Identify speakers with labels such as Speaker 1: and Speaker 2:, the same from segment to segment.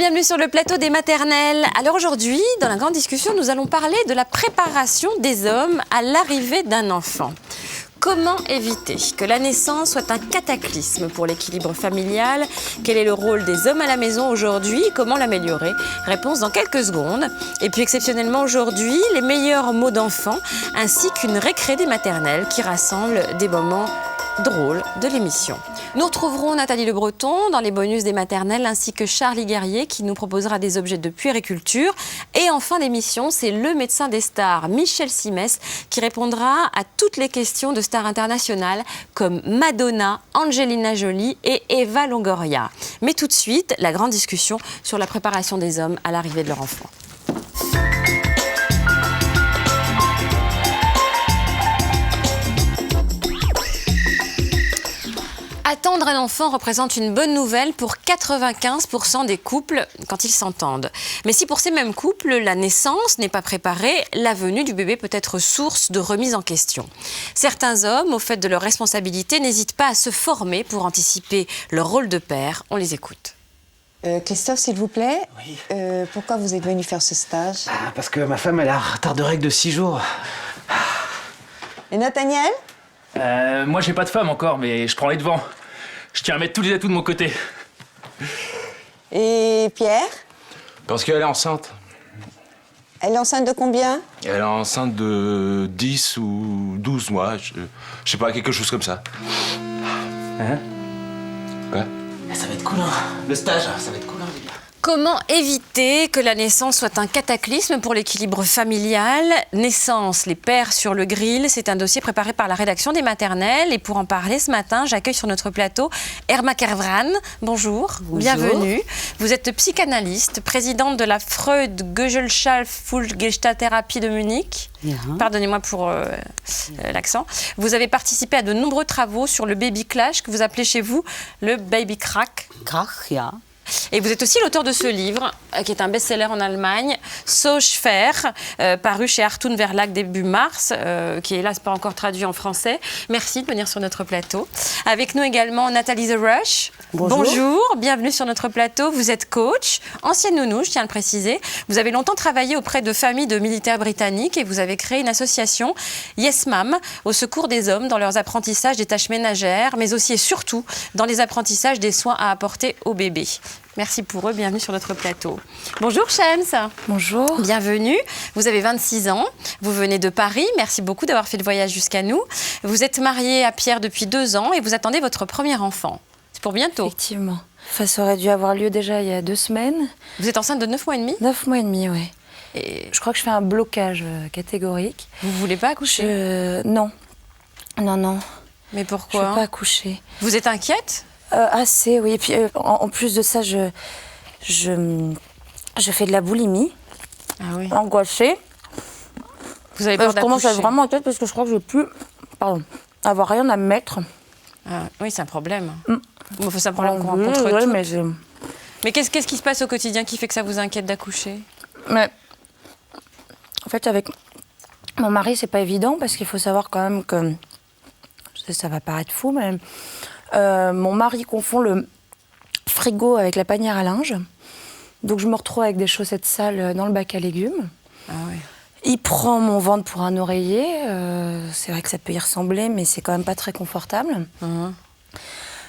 Speaker 1: bienvenue sur le plateau des maternelles. Alors aujourd'hui, dans la grande discussion, nous allons parler de la préparation des hommes à l'arrivée d'un enfant. Comment éviter que la naissance soit un cataclysme pour l'équilibre familial? Quel est le rôle des hommes à la maison aujourd'hui? Comment l'améliorer? Réponse dans quelques secondes. Et puis exceptionnellement aujourd'hui, les meilleurs mots d'enfants ainsi qu'une récré des maternelles qui rassemble des moments drôle de l'émission. Nous retrouverons Nathalie Le Breton dans les bonus des maternelles ainsi que Charlie Guerrier qui nous proposera des objets de puériculture. Et en fin d'émission, c'est le médecin des stars, Michel Simès, qui répondra à toutes les questions de stars internationales comme Madonna, Angelina Jolie et Eva Longoria. Mais tout de suite, la grande discussion sur la préparation des hommes à l'arrivée de leur enfant. Attendre un enfant représente une bonne nouvelle pour 95% des couples quand ils s'entendent. Mais si pour ces mêmes couples, la naissance n'est pas préparée, la venue du bébé peut être source de remise en question. Certains hommes, au fait de leurs responsabilités, n'hésitent pas à se former pour anticiper leur rôle de père. On les écoute.
Speaker 2: Christophe, s'il vous plaît,
Speaker 3: Oui.
Speaker 2: Pourquoi vous êtes venu faire ce stage?
Speaker 3: Parce que ma femme, elle a un retard de règles de 6 jours.
Speaker 2: Et Nathaniel?
Speaker 4: Moi, j'ai pas de femme encore, mais je prends les devants. Je tiens à mettre tous les atouts de mon côté.
Speaker 2: Et Pierre?
Speaker 5: Parce qu'elle est enceinte.
Speaker 2: Elle est enceinte de combien?
Speaker 5: Elle est enceinte de 10 ou 12 mois, je sais pas, quelque chose comme ça.
Speaker 3: Hein?
Speaker 5: Quoi?
Speaker 3: Ça va être cool, hein. Le stage, ça va être cool, hein, les gars.
Speaker 1: Comment éviter que la naissance soit un cataclysme pour l'équilibre familial? Naissance, les pères sur le grill, c'est un dossier préparé par la rédaction des maternelles. Et pour en parler ce matin, j'accueille sur notre plateau Irma Kervran. Bonjour, bienvenue. Vous êtes psychanalyste, présidente de la Freud-Gesellschaft-Gestaltherapie de Munich. Pardonnez-moi pour l'accent. Vous avez participé à de nombreux travaux sur le baby clash que vous appelez chez vous le baby crack.
Speaker 6: Krach, ja.
Speaker 1: Et vous êtes aussi l'auteur de ce livre, qui est un best-seller en Allemagne, So schwer, paru chez Hartun Verlag début mars, qui est hélas pas encore traduit en français. Merci de venir sur notre plateau. Avec nous également Nathalie The Rush. Bonjour, bienvenue sur notre plateau. Vous êtes coach, ancienne nounou, je tiens à le préciser. Vous avez longtemps travaillé auprès de familles de militaires britanniques et vous avez créé une association, Yes Mam, au secours des hommes dans leurs apprentissages des tâches ménagères, mais aussi et surtout dans les apprentissages des soins à apporter au bébé. Merci pour eux, bienvenue sur notre plateau. Bonjour Shams.
Speaker 2: Bonjour.
Speaker 1: Bienvenue, vous avez 26 ans, vous venez de Paris, merci beaucoup d'avoir fait le voyage jusqu'à nous. Vous êtes mariée à Pierre depuis 2 ans et vous attendez votre premier enfant. C'est pour bientôt.
Speaker 7: Effectivement. Enfin, ça aurait dû avoir lieu déjà il y a 2 semaines.
Speaker 1: Vous êtes enceinte de 9 mois et demi?
Speaker 7: 9 mois et demi, oui.
Speaker 1: Et
Speaker 7: Je crois que je fais un blocage catégorique.
Speaker 1: vous voulez pas accoucher?
Speaker 7: Non. Non.
Speaker 1: Mais
Speaker 7: Je
Speaker 1: pourquoi?
Speaker 7: ne veux pas accoucher.
Speaker 1: Vous êtes inquiète?
Speaker 7: Assez, oui. Et puis, en plus de ça, je fais de la boulimie,
Speaker 1: Ah oui.
Speaker 7: angoissée.
Speaker 1: Vous avez peur
Speaker 7: Je commence à
Speaker 1: d'accoucher?
Speaker 7: être vraiment inquiète parce que je crois que je ne vais plus avoir rien à me mettre.
Speaker 1: Ah, oui, c'est un problème. Il faut ça prendre en
Speaker 7: Oui,
Speaker 1: contre
Speaker 7: oui,
Speaker 1: tout.
Speaker 7: mais
Speaker 1: Mais qu'est-ce qui se passe au quotidien qui fait que ça vous inquiète d'accoucher?
Speaker 7: Mais en fait, avec mon mari, c'est pas évident parce qu'il faut savoir quand même que ça va paraître fou, mais mon mari confond le frigo avec la panière à linge. Donc je me retrouve avec des chaussettes sales dans le bac à légumes.
Speaker 1: Ah oui.
Speaker 7: Il prend mon ventre pour un oreiller. C'est vrai que ça peut y ressembler, mais c'est quand même pas très confortable.
Speaker 1: Enfin,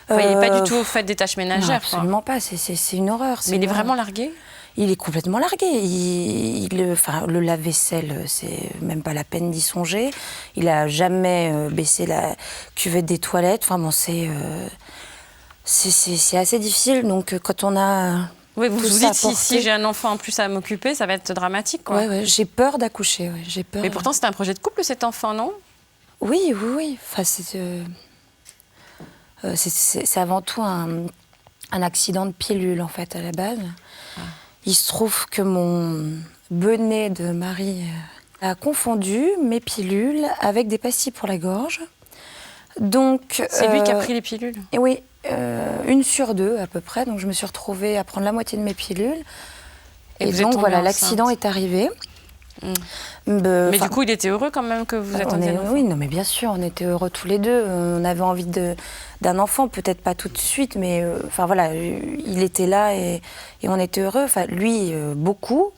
Speaker 1: il n'est pas du tout au fait des tâches
Speaker 7: Non,
Speaker 1: ménagères. quoi.
Speaker 7: absolument pas. C'est une horreur.
Speaker 1: Mais il est
Speaker 7: une horreur.
Speaker 1: vraiment largué?
Speaker 7: Il est complètement largué. Le lave-vaisselle, c'est même pas la peine d'y songer. Il a jamais baissé la cuvette des toilettes. Enfin bon, c'est assez difficile. Donc quand on a
Speaker 1: Oui, vous
Speaker 7: tout
Speaker 1: vous
Speaker 7: ça
Speaker 1: dites,
Speaker 7: à porter-
Speaker 1: si j'ai un enfant en plus à m'occuper, ça va être dramatique. Quoi.
Speaker 7: Ouais, j'ai peur d'accoucher. Ouais, j'ai peur.
Speaker 1: Mais pourtant, c'est un projet de couple, cet enfant, non?
Speaker 7: Oui. Enfin, c'est avant tout un accident de pilule, en fait, à la base. Il se trouve que mon benet de mari a confondu mes pilules avec des pastilles pour la gorge. Donc,
Speaker 1: C'est lui qui a pris les pilules?
Speaker 7: et oui, 1 sur 2 à peu près. Donc je me suis retrouvée à prendre la moitié de mes pilules.
Speaker 1: Et
Speaker 7: Et
Speaker 1: vous êtes
Speaker 7: donc
Speaker 1: tombée
Speaker 7: voilà,
Speaker 1: enceinte.
Speaker 7: l'accident est arrivé.
Speaker 1: Mais du coup, il était heureux quand même que vous attendiez un enfant.
Speaker 7: Oui, non, mais bien sûr, on était heureux tous les deux. On avait envie d'un enfant, peut-être pas tout de suite, mais enfin voilà, il était là et on était heureux. Enfin, lui, beaucoup,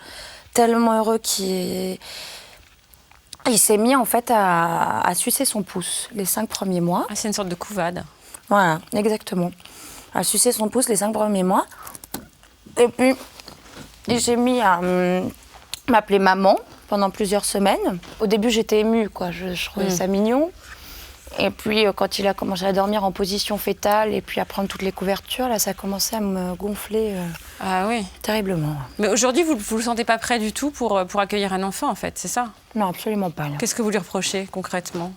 Speaker 7: tellement heureux qu'il s'est mis en fait à sucer son pouce les 5 premiers mois.
Speaker 1: Ah, c'est une sorte de couvade.
Speaker 7: Voilà, exactement. À sucer son pouce les 5 premiers mois. Et puis, il s'est mis à m'appeler maman pendant plusieurs semaines. Au début, j'étais émue, quoi. Je trouvais ça mignon. Et puis, quand il a commencé à dormir en position fétale et puis à prendre toutes les couvertures, là, ça a commencé à me gonfler
Speaker 1: Ah oui.
Speaker 7: terriblement.
Speaker 1: Mais aujourd'hui, vous ne le sentez pas prêt du tout pour accueillir un enfant, en fait, c'est ça?
Speaker 7: Non, absolument pas. Là.
Speaker 1: Qu'est-ce que vous lui reprochez, concrètement?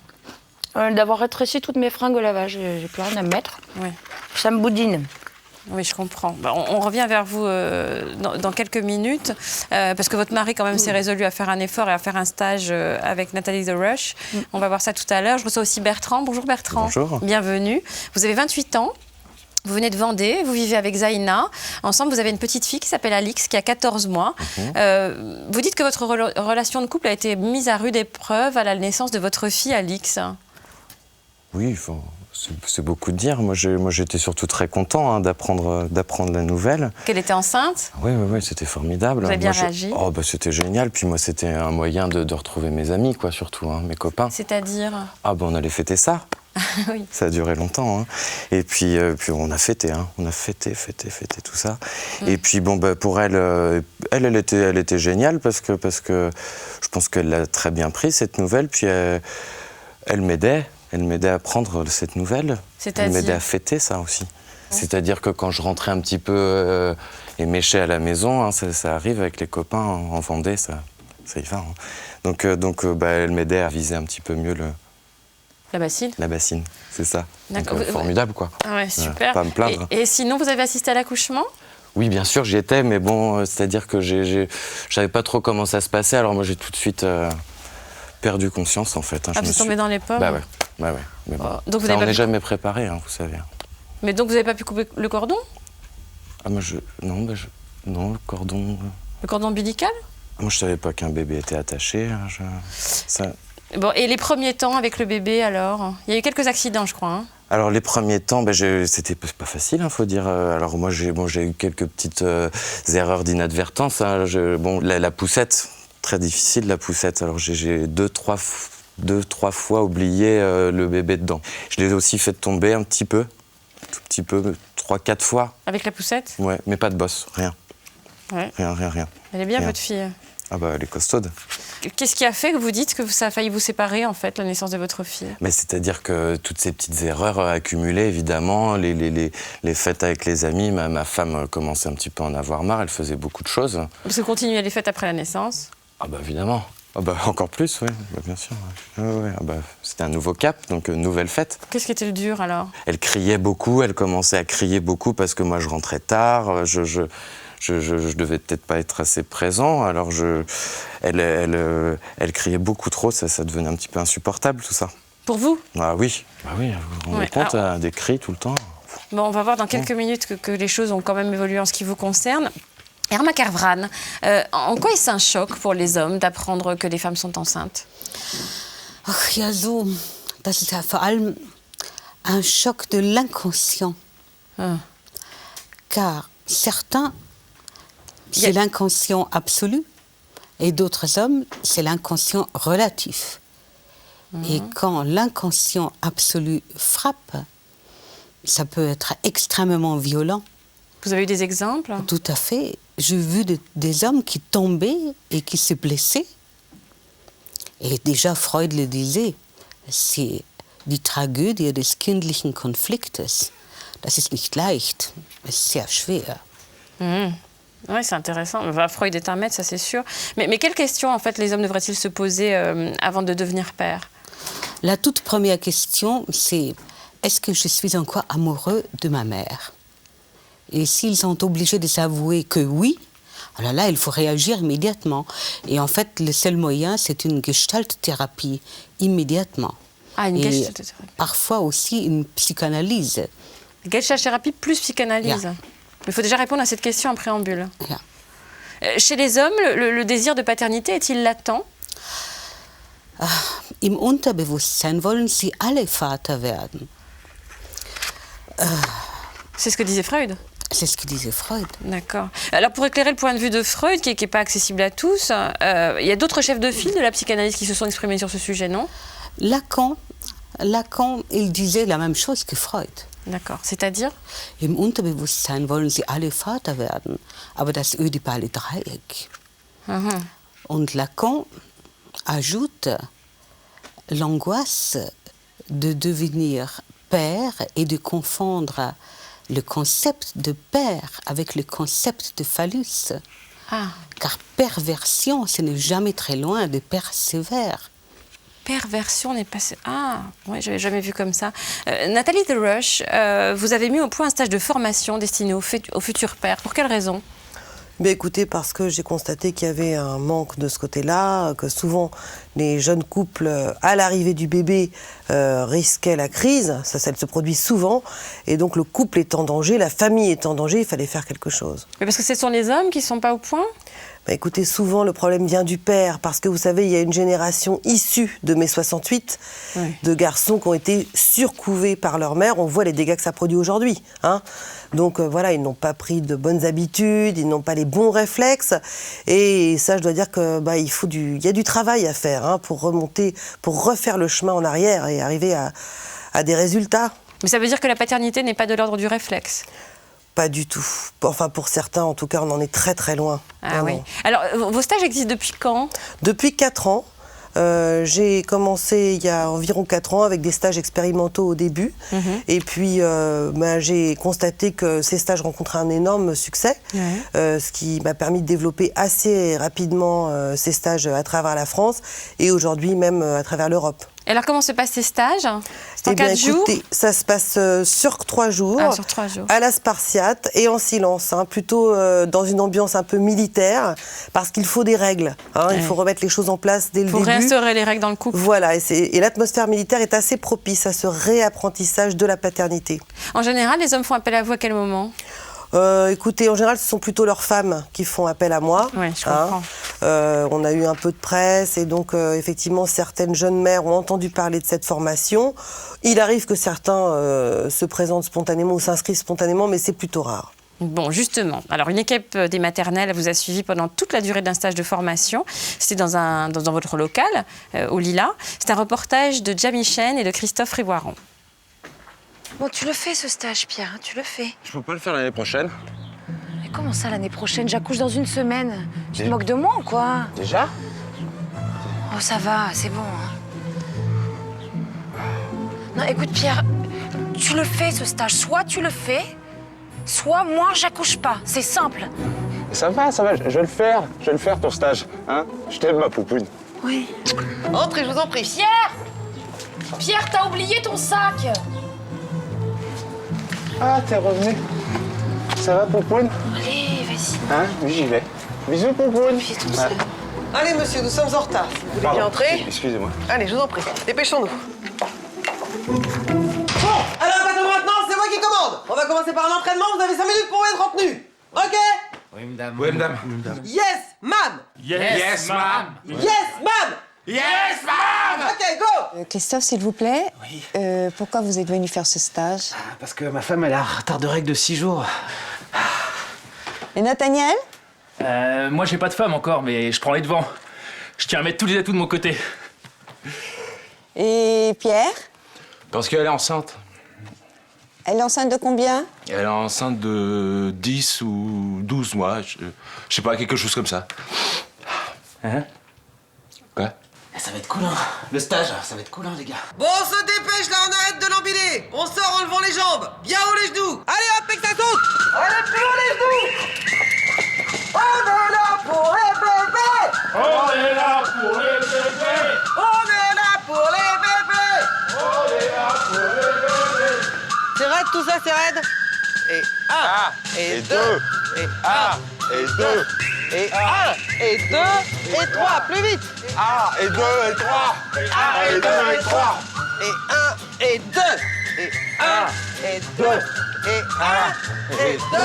Speaker 7: D'avoir rétréci toutes mes fringues au lavage. J'ai plus rien à me mettre.
Speaker 1: Oui.
Speaker 7: Ça me boudine.
Speaker 1: Oui, je comprends. On revient vers vous dans quelques minutes, parce que votre mari, quand même, s'est résolu à faire un effort et à faire un stage avec Nathalie The Rush. On va voir ça tout à l'heure. Je reçois aussi Bertrand. Bonjour Bertrand.
Speaker 6: Bonjour.
Speaker 1: Bienvenue. Vous avez 28 ans. Vous venez de Vendée, vous vivez avec Zaina. Ensemble, vous avez une petite fille qui s'appelle Alix, qui a 14 mois. Vous dites que votre relation de couple a été mise à rude épreuve à la naissance de votre fille, Alix.
Speaker 6: Oui, c'est beaucoup de dire. Moi, j'étais surtout très content d'apprendre la nouvelle.
Speaker 1: Qu'elle était enceinte?
Speaker 6: Oui, c'était formidable.
Speaker 1: Vous avez bien réagi?
Speaker 6: C'était génial. Puis moi, c'était un moyen de retrouver mes amis, quoi, surtout, mes copains.
Speaker 1: C'est-à-dire?
Speaker 6: On allait fêter ça.
Speaker 1: Oui.
Speaker 6: Ça a duré longtemps. Et puis on a fêté, on a fêté tout ça. Et puis pour elle, elle était géniale parce que je pense qu'elle l'a très bien pris, cette nouvelle. Puis elle m'aidait à prendre cette nouvelle. Elle m'aidait à fêter ça aussi. C'est-à-dire que quand je rentrais un petit peu éméché à la maison, ça arrive avec les copains en Vendée, ça y va. Donc elle m'aidait à viser un petit peu mieux
Speaker 1: La bassine?
Speaker 6: La bassine, c'est ça. Donc,
Speaker 1: D'accord.
Speaker 6: formidable, quoi.
Speaker 1: Ah ouais, super.
Speaker 6: Pas à me plaindre.
Speaker 1: Et sinon, vous avez assisté à l'accouchement?
Speaker 6: Oui, bien sûr, j'y étais, mais bon, c'est-à-dire que je savais pas trop comment ça se passait, alors moi j'ai tout de suite perdu conscience, en fait.
Speaker 1: Vous êtes tombé dans les pommes?
Speaker 6: Bah ouais. Mais bon,
Speaker 1: donc
Speaker 6: on n'est jamais préparé, vous savez.
Speaker 1: Mais donc vous n'avez pas pu couper le cordon?
Speaker 6: Ah, moi non, le cordon...
Speaker 1: Le cordon ombilical?
Speaker 6: Moi, je savais pas qu'un bébé était attaché.
Speaker 1: Bon, et les premiers temps avec le bébé, alors? Il y a eu quelques accidents, je crois.
Speaker 6: Alors, les premiers temps, c'était pas facile, faut dire. Alors, moi, j'ai eu quelques petites erreurs d'inadvertance. La poussette, très difficile, la poussette. Alors, j'ai deux, trois fois oublié le bébé dedans. Je l'ai aussi fait tomber un petit peu, tout petit peu, 3-4 fois. Avec la poussette? Ouais, mais pas de bosse, rien.
Speaker 1: Ouais.
Speaker 6: Rien.
Speaker 1: Elle est bien, votre fille?
Speaker 6: Elle est costaude.
Speaker 1: Qu'est-ce qui a fait que vous dites que ça a failli vous séparer, en fait, la naissance de votre fille?
Speaker 6: Mais c'est-à-dire que toutes ces petites erreurs accumulées, évidemment, les fêtes avec les amis, ma femme commençait un petit peu à en avoir marre, elle faisait beaucoup de choses.
Speaker 1: Parce que continuer les fêtes après la naissance?
Speaker 6: Évidemment. Encore plus, oui, bien sûr. C'était un nouveau cap, donc nouvelle fête.
Speaker 1: Qu'est-ce qui était le dur, alors? Elle
Speaker 6: criait beaucoup, elle commençait à crier beaucoup parce que moi, je rentrais tard, je devais peut-être pas être assez présent, alors elle criait beaucoup trop, ça devenait un petit peu insupportable tout ça.
Speaker 1: Pour vous?
Speaker 6: Oui, vous vous rendez compte, des cris tout le temps.
Speaker 1: Bon, on va voir dans quelques minutes que les choses ont quand même évolué en ce qui vous concerne. Irma Kervran, en quoi est-ce un choc pour les hommes d'apprendre que les femmes sont enceintes?
Speaker 8: Das ist ja vor allem un choc de l'inconscient. Car certains, c'est l'inconscient absolu, et d'autres hommes, c'est l'inconscient relatif. Et quand l'inconscient absolu frappe, ça peut être extrêmement violent.
Speaker 1: Vous avez eu des exemples?
Speaker 8: Tout à fait. J'ai vu des hommes qui tombaient et qui se blessaient. Et déjà, Freud le disait, c'est die Tragödie des kindlichen Konfliktes. Das ist nicht leicht, es ist sehr schwer.
Speaker 1: Oui, c'est intéressant. Freud est un maître, ça c'est sûr. Mais quelles questions, en fait, les hommes devraient-ils se poser avant de devenir père?
Speaker 8: La toute première question, c'est est-ce que je suis encore amoureux de ma mère? Et s'ils sont obligés de s'avouer que oui, alors là, il faut réagir immédiatement. Et en fait, le seul moyen, c'est une gestalt-thérapie, immédiatement.
Speaker 1: Une gestalt-thérapie.
Speaker 8: Parfois aussi une psychanalyse.
Speaker 1: Gestalt-thérapie plus psychanalyse. Mais il faut déjà répondre à cette question en préambule. Chez les hommes, le désir de paternité est-il latent?
Speaker 8: Im Unterbewusstsein wollen sie alle Vater werden.
Speaker 1: C'est ce que disait Freud.
Speaker 8: C'est ce que disait Freud.
Speaker 1: D'accord. Alors pour éclairer le point de vue de Freud, qui n'est pas accessible à tous, il y a d'autres chefs de file de la psychanalyse qui se sont exprimés sur ce sujet, non?
Speaker 8: Lacan, il disait la même chose que Freud.
Speaker 1: D'accord. C'est-à-dire?
Speaker 8: Im Unterbewusstsein wollen sie alle Vater werden, aber das ödipale Dreieck. Und Lacan ajoute l'angoisse de devenir père et de confondre le concept de père avec le concept de phallus. Car perversion, ce n'est jamais très loin de père sévère.
Speaker 1: Perversion n'est pas... Ah, oui, j'avais jamais vu comme ça. Nathalie The Rush, vous avez mis au point un stage de formation destiné aux futurs pères. Pour quelle raison?
Speaker 9: Écoutez, parce que j'ai constaté qu'il y avait un manque de ce côté-là, que souvent les jeunes couples, à l'arrivée du bébé, risquaient la crise. Ça se produit souvent. Et donc le couple est en danger, la famille est en danger, il fallait faire quelque chose.
Speaker 1: Mais parce que ce sont les hommes qui ne sont pas au point?
Speaker 9: Écoutez, souvent le problème vient du père, parce que vous savez, il y a une génération issue de mai 68, de garçons qui ont été surcouvés par leur mère. On voit les dégâts que ça produit aujourd'hui. Donc voilà, ils n'ont pas pris de bonnes habitudes, ils n'ont pas les bons réflexes. Et ça, je dois dire que il y a du travail à faire pour remonter, pour refaire le chemin en arrière et arriver à des résultats.
Speaker 1: Mais ça veut dire que la paternité n'est pas de l'ordre du réflexe?
Speaker 9: Pas du tout. Enfin, pour certains, en tout cas, on en est très très loin.
Speaker 1: Ah oui. Alors, vos stages existent depuis quand?
Speaker 9: Depuis 4 ans. J'ai commencé il y a environ 4 ans avec des stages expérimentaux au début. Et puis, j'ai constaté que ces stages rencontraient un énorme succès, ce qui m'a permis de développer assez rapidement ces stages à travers la France et aujourd'hui même à travers l'Europe.
Speaker 1: Et alors, comment se passent ces stages? C'est en 4 jours?
Speaker 9: Ça se passe sur 3 jours,
Speaker 1: sur 3 jours,
Speaker 9: à la Spartiate et en silence, plutôt dans une ambiance un peu militaire, parce qu'il faut des règles. Il faut remettre les choses en place dès le début.
Speaker 1: Pour réinstaurer les règles dans le couple.
Speaker 9: Voilà, et l'atmosphère militaire est assez propice à ce réapprentissage de la paternité.
Speaker 1: En général, les hommes font appel à vous à quel moment?
Speaker 9: Écoutez, en général, ce sont plutôt leurs femmes qui font appel à moi.
Speaker 1: Oui, je comprends.
Speaker 9: On a eu un peu de presse et donc, effectivement, certaines jeunes mères ont entendu parler de cette formation. Il arrive que certains se présentent spontanément ou s'inscrivent spontanément, mais c'est plutôt rare.
Speaker 1: Bon, justement, alors une équipe des maternelles vous a suivi pendant toute la durée d'un stage de formation. C'était dans votre local, au Lila. C'est un reportage de Jamie Chen et de Christophe Rivoiron.
Speaker 10: Bon, tu le fais ce stage, Pierre, tu le fais.
Speaker 5: Je peux pas le faire l'année prochaine.
Speaker 10: Mais comment ça, l'année prochaine? J'accouche dans 1 semaine. Tu te moques de moi ou quoi?
Speaker 5: Déjà?
Speaker 10: Oh, ça va, c'est bon. Non, écoute, Pierre, tu le fais ce stage. Soit tu le fais, soit moi, j'accouche pas. C'est simple.
Speaker 5: Ça va, je vais le faire. Je vais le faire ton stage. Je t'aime, ma poupoune.
Speaker 10: Oui.
Speaker 9: Entrez, je vous en prie.
Speaker 10: Pierre! Pierre, t'as oublié ton sac!
Speaker 5: Ah, t'es revenu. Ça va, poupoune?
Speaker 10: Allez, vas-y.
Speaker 5: Oui, j'y vais. Bisous, poupoune.
Speaker 10: Fais ton sac.
Speaker 9: Allez, monsieur, nous sommes en retard. Si vous voulez bien entrer.
Speaker 5: Excusez-moi.
Speaker 9: Allez, je vous en prie. Dépêchons-nous. Bon, alors à partir de maintenant, c'est moi qui commande. On va commencer par un entraînement. Vous avez 5 minutes pour être en tenue. OK?
Speaker 5: Oui, madame. Oui, madame.
Speaker 9: Yes, ma'am.
Speaker 5: Yes, ma'am.
Speaker 9: Yes, ma'am.
Speaker 5: Yes, ma'am.
Speaker 9: OK, go.
Speaker 2: Christophe, s'il vous plaît,
Speaker 3: Oui.
Speaker 2: Pourquoi vous êtes venu faire ce stage?
Speaker 3: Parce que ma femme, elle a un retard de règles de 6 jours.
Speaker 2: Et Nathaniel?
Speaker 4: Moi, j'ai pas de femme encore, mais je prends les devants. Je tiens à mettre tous les atouts de mon côté.
Speaker 2: Et Pierre?
Speaker 5: Parce qu'elle est enceinte.
Speaker 2: Elle est enceinte de combien?
Speaker 5: Elle est enceinte de 10 ou 12 mois. Je sais pas, quelque chose comme ça. Quoi?
Speaker 3: Ça va être cool, Le stage, ça va être cool, les gars.
Speaker 9: Bon, on se dépêche, là, on arrête de l'empiler. On sort en levant les jambes. Bien haut les genoux. Allez, hop, et que ça saute. Allez, plus haut les genoux. On est là pour les bébés.
Speaker 4: On est là pour les bébés.
Speaker 9: On est là pour les bébés.
Speaker 4: On est là pour les bébés.
Speaker 9: C'est raide, tout ça, c'est raide. Et 1, et 2, et 1, et 2, et 1, et 2, et 3, plus vite.
Speaker 5: 1, et 2, et 3.
Speaker 9: 1, et 2, et 3. Et 1, et 2. Et 1, et 2. Et 1, et 2.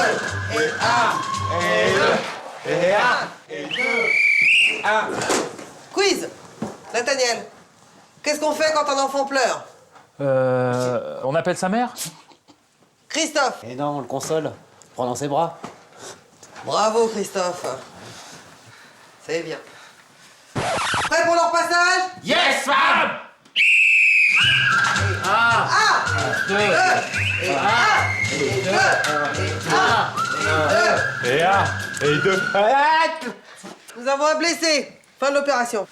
Speaker 9: Et 1, et 2. Et 1, et 2, 1. Quiz. Nathaniel, qu'est-ce qu'on fait quand un enfant pleure?
Speaker 4: On appelle sa mère?
Speaker 9: Christophe.
Speaker 3: Et non, on le console. Prends dans ses bras.
Speaker 9: Bravo, Christophe. C'est bien. Prêt pour leur passage?
Speaker 4: Yes, femme!
Speaker 9: Deux. Et 1, et 2, et 1, et 2. Nous avons un blessé. Fin de l'opération.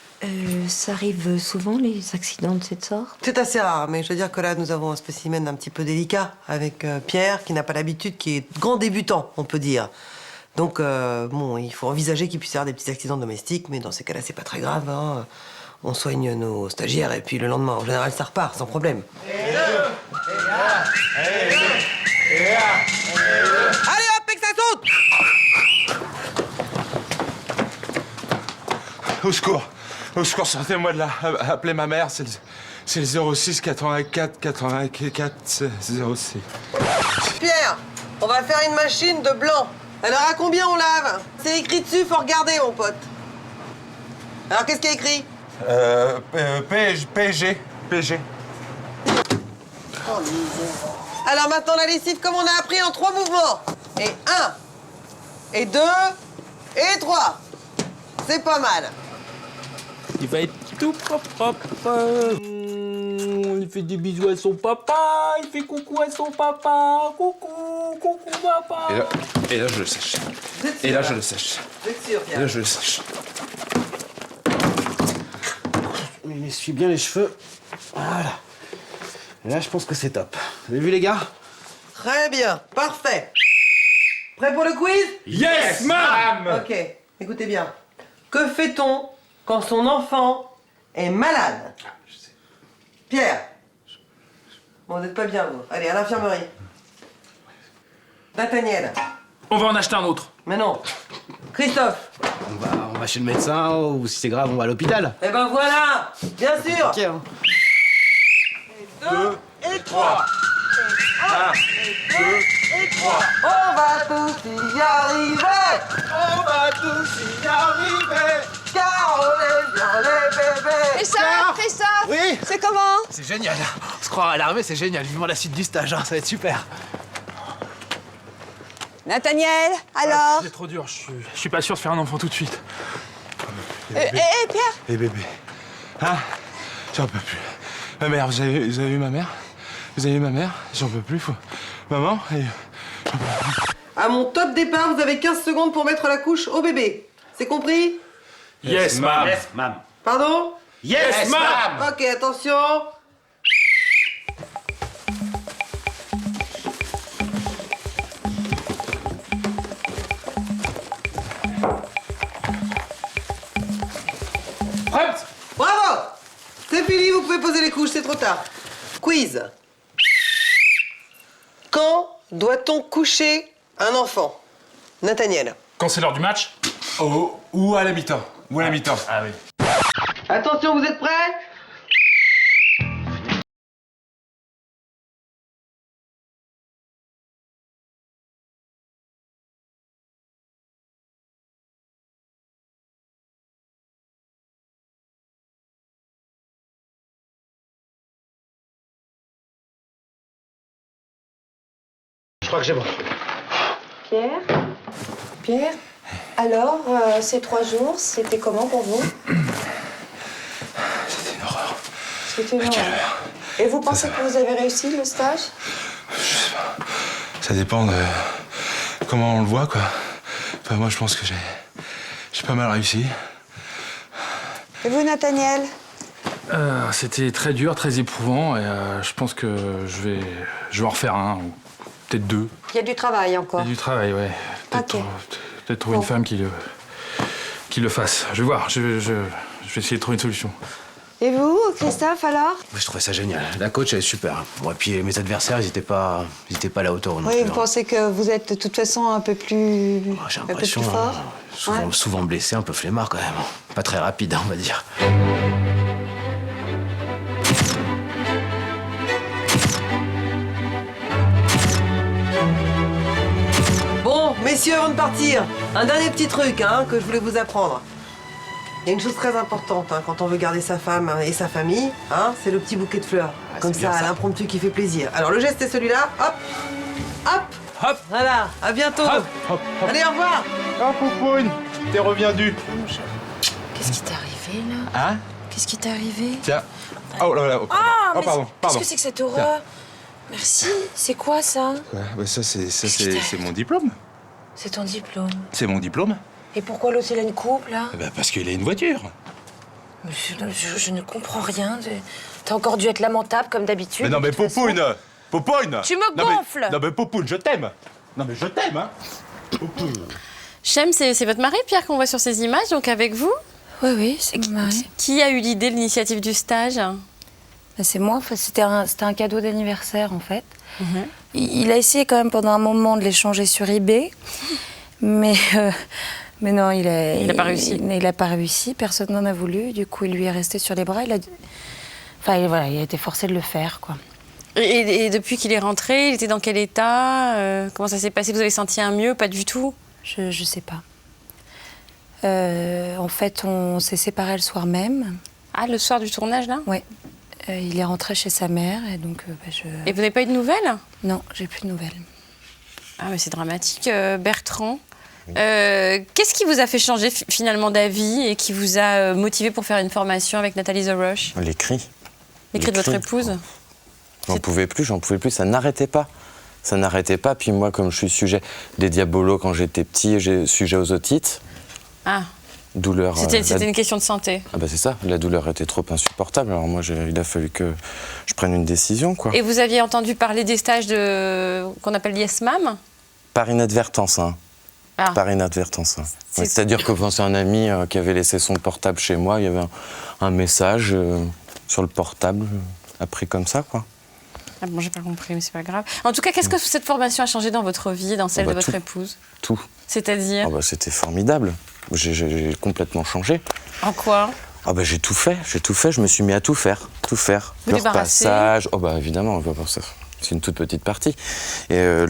Speaker 11: Ça arrive souvent, les accidents de cette sorte?
Speaker 9: C'est assez rare, mais je veux dire que là, nous avons un spécimen un petit peu délicat avec Pierre, qui n'a pas l'habitude, qui est grand débutant, on peut dire. Donc, bon, il faut envisager qu'il puisse y avoir des petits accidents domestiques, mais dans ces cas-là, c'est pas très grave, hein. On soigne nos stagiaires et puis le lendemain, en général, ça repart, sans problème. Et 2, et 1, et 2, et 1, et 2. Allez hop, et que ça saute!
Speaker 5: Au secours, sortez-moi de là. Appelez ma mère, c'est le 06 84 84 06.
Speaker 9: Pierre, on va faire une machine de blanc. Alors, à combien on lave? C'est écrit dessus, faut regarder, mon pote. Alors, qu'est-ce qu'il y a écrit?
Speaker 5: PG.
Speaker 9: Alors maintenant, la lessive, comme on a appris, en 3 mouvements. Et 1, et 2, et 3. C'est pas mal.
Speaker 4: Il va être tout propre. Il fait des bisous à son papa. Il fait coucou à son papa. Coucou papa.
Speaker 5: Et là, je le sèche. Et là, je le sèche.
Speaker 9: Vous êtes sûr, Pierre?
Speaker 5: Et là, je le sèche.
Speaker 3: Il essuie bien les cheveux. Voilà. Et là, je pense que c'est top. Vous avez vu, les gars?
Speaker 9: Très bien, parfait. Prêt pour le quiz?
Speaker 4: Yes, ma'am!
Speaker 9: Ok, écoutez bien. Que fait-on quand son enfant est malade? Pierre. Bon, vous n'êtes pas bien, vous. Allez, à l'infirmerie. Nathaniel.
Speaker 4: On va en acheter un autre.
Speaker 9: Mais non. Christophe.
Speaker 3: On va chez le médecin, ou si c'est grave, on va à l'hôpital.
Speaker 9: Eh ben voilà, bien sûr.
Speaker 3: Ok, hein.
Speaker 9: 2 et 3. 1 et 2 et 3. On va tous y arriver. On va tous y arriver. Car on aime bien les bébés.
Speaker 2: Christophe,
Speaker 3: Oui.
Speaker 2: c'est comment?
Speaker 3: C'est génial. On se croira à l'armée, c'est génial. Vivement la suite du stage, hein. Ça va être super.
Speaker 2: Nathaniel, alors?
Speaker 4: C'est trop dur. Je suis pas sûr de faire un enfant tout de suite.
Speaker 2: Pierre?
Speaker 5: Les bébés. Hein? J'en peux plus. Ma mère, vous avez vu ma mère? Vous avez vu ma mère? J'en peux plus. Maman?
Speaker 9: À mon top départ, vous avez 15 secondes pour mettre la couche au bébé. C'est compris?
Speaker 4: Yes, ma'am.
Speaker 3: Yes, ma'am.
Speaker 9: Pardon?
Speaker 4: Yes, ma'am.
Speaker 9: Ok, attention.
Speaker 4: Prête?
Speaker 9: Bravo! C'est fini, vous pouvez poser les couches, c'est trop tard. Quiz. Quand doit-on coucher un enfant? Nathaniel.
Speaker 4: Quand c'est l'heure du match?
Speaker 5: Ou à la mi-temps. Ou à la mi-temps.
Speaker 4: Ah oui.
Speaker 9: Attention, vous êtes prêts?
Speaker 3: Je crois que j'ai bon.
Speaker 11: Pierre, alors, ces 3 jours, c'était comment pour vous?
Speaker 5: C'était une horreur.
Speaker 11: C'était une horreur. Et vous pensez que vous avez réussi le stage?
Speaker 5: Ça dépend de comment on le voit, quoi. Enfin, moi, je pense que j'ai pas mal réussi.
Speaker 2: Et vous, Nathaniel?
Speaker 4: C'était très dur, très éprouvant, et je pense que je vais en refaire un, ou peut-être 2.
Speaker 11: Il y a du travail
Speaker 4: Il y
Speaker 11: encore.
Speaker 4: a du travail, ouais. Peut-être trouver une femme qui le fasse. Je vais voir, je vais essayer de trouver une solution.
Speaker 2: Et vous, Christophe, alors?
Speaker 3: Je trouvais ça génial. La coach, elle est super. Bon, et puis mes adversaires, ils étaient pas à la hauteur non
Speaker 2: Oui,
Speaker 3: plus,
Speaker 2: vous
Speaker 3: hein.
Speaker 2: pensez que vous êtes de toute façon un peu plus...
Speaker 3: J'ai
Speaker 2: un peu plus
Speaker 3: l'impression,
Speaker 2: fort?
Speaker 3: souvent blessé, un peu flemmard quand même. Pas très rapide, hein, on va dire.
Speaker 9: Bon, messieurs, avant de partir, Un dernier petit truc que je voulais vous apprendre. Il y a une chose très importante quand on veut garder sa femme et sa famille, c'est le petit bouquet de fleurs. Comme ça, à l'impromptu qui fait plaisir. Alors le geste est celui-là, hop, hop,
Speaker 5: hop.
Speaker 9: Voilà, à bientôt.
Speaker 5: Hop, hop, hop.
Speaker 9: Allez, au revoir.
Speaker 5: Oh, Poupoune, t'es reviendu.
Speaker 10: Qu'est-ce qui t'est arrivé, là?
Speaker 5: Hein?
Speaker 10: Qu'est-ce qui t'est arrivé?
Speaker 5: Tiens. Oh là là. Oh,
Speaker 10: Ah, mais
Speaker 5: pardon.
Speaker 10: qu'est-ce que c'est que cette horreur? Merci. C'est quoi, ça?
Speaker 5: Ouais, ça, c'est mon diplôme.
Speaker 10: C'est ton diplôme.
Speaker 5: C'est mon diplôme.
Speaker 10: Et pourquoi l'autre, il a une coupe, là?
Speaker 5: Parce qu'il a une voiture.
Speaker 10: Mais je ne comprends rien. T'as encore dû être lamentable, comme d'habitude.
Speaker 5: Mais non, mais Poupoune! Poupoune!
Speaker 10: Tu me gonfles!
Speaker 5: Non, mais Poupoune, je t'aime! Non, mais je t'aime, Poupoune.
Speaker 1: Chem, c'est votre mari, Pierre, qu'on voit sur ces images, donc avec vous?
Speaker 7: Oui, c'est mon mari.
Speaker 1: Qui a eu l'idée de l'initiative du stage?
Speaker 7: C'est moi. C'était un cadeau d'anniversaire, en fait. Il a essayé quand même pendant un moment de l'échanger sur eBay, mais non, il n'a
Speaker 1: pas réussi.
Speaker 7: Il n'a pas réussi, personne n'en a voulu. Du coup, il lui est resté sur les bras. Il a été forcé de le faire, quoi.
Speaker 1: Et depuis qu'il est rentré, il était dans quel état? Comment ça s'est passé? Vous avez senti un mieux? Pas du tout?
Speaker 7: Je sais pas. En fait, on s'est séparés le soir même.
Speaker 1: Ah, le soir du tournage, là?
Speaker 7: Oui. Il est rentré chez sa mère, et donc
Speaker 1: Et vous n'avez pas eu de nouvelles?
Speaker 7: Non, j'ai plus de nouvelles.
Speaker 1: Ah, mais c'est dramatique. Bertrand, qu'est-ce qui vous a fait changer finalement d'avis et qui vous a motivé pour faire une formation avec Nathalie The Rush?
Speaker 6: Les cris.
Speaker 1: Les cris de votre épouse?
Speaker 6: J'en pouvais plus, ça n'arrêtait pas. Ça n'arrêtait pas, puis moi, comme je suis sujet des diabolos quand j'étais petit, j'ai sujet aux otites.
Speaker 1: Ah.
Speaker 6: Douleur.
Speaker 1: C'était une question de santé.
Speaker 6: Ah bah c'est ça, la douleur était trop insupportable, alors moi il a fallu que je prenne une décision, quoi.
Speaker 1: Et vous aviez entendu parler des stages qu'on appelle l'IESMAM?
Speaker 6: Par inadvertance,
Speaker 1: Ah.
Speaker 6: Par inadvertance. Ouais, c'est-à-dire que quand c'est un ami qui avait laissé son portable chez moi, il y avait un message sur le portable, appris comme ça, quoi.
Speaker 1: Ah bon, j'ai pas compris, mais c'est pas grave. En tout cas, qu'est-ce que cette formation a changé dans votre vie, dans celle de votre épouse?
Speaker 6: Tout.
Speaker 1: C'est-à-dire?
Speaker 6: C'était formidable. J'ai complètement changé.
Speaker 1: En quoi?
Speaker 6: J'ai tout fait, je me suis mis à tout faire.
Speaker 1: Vous
Speaker 6: Le
Speaker 1: débarrasser?
Speaker 6: repassage, évidemment, c'est une toute petite partie. Et la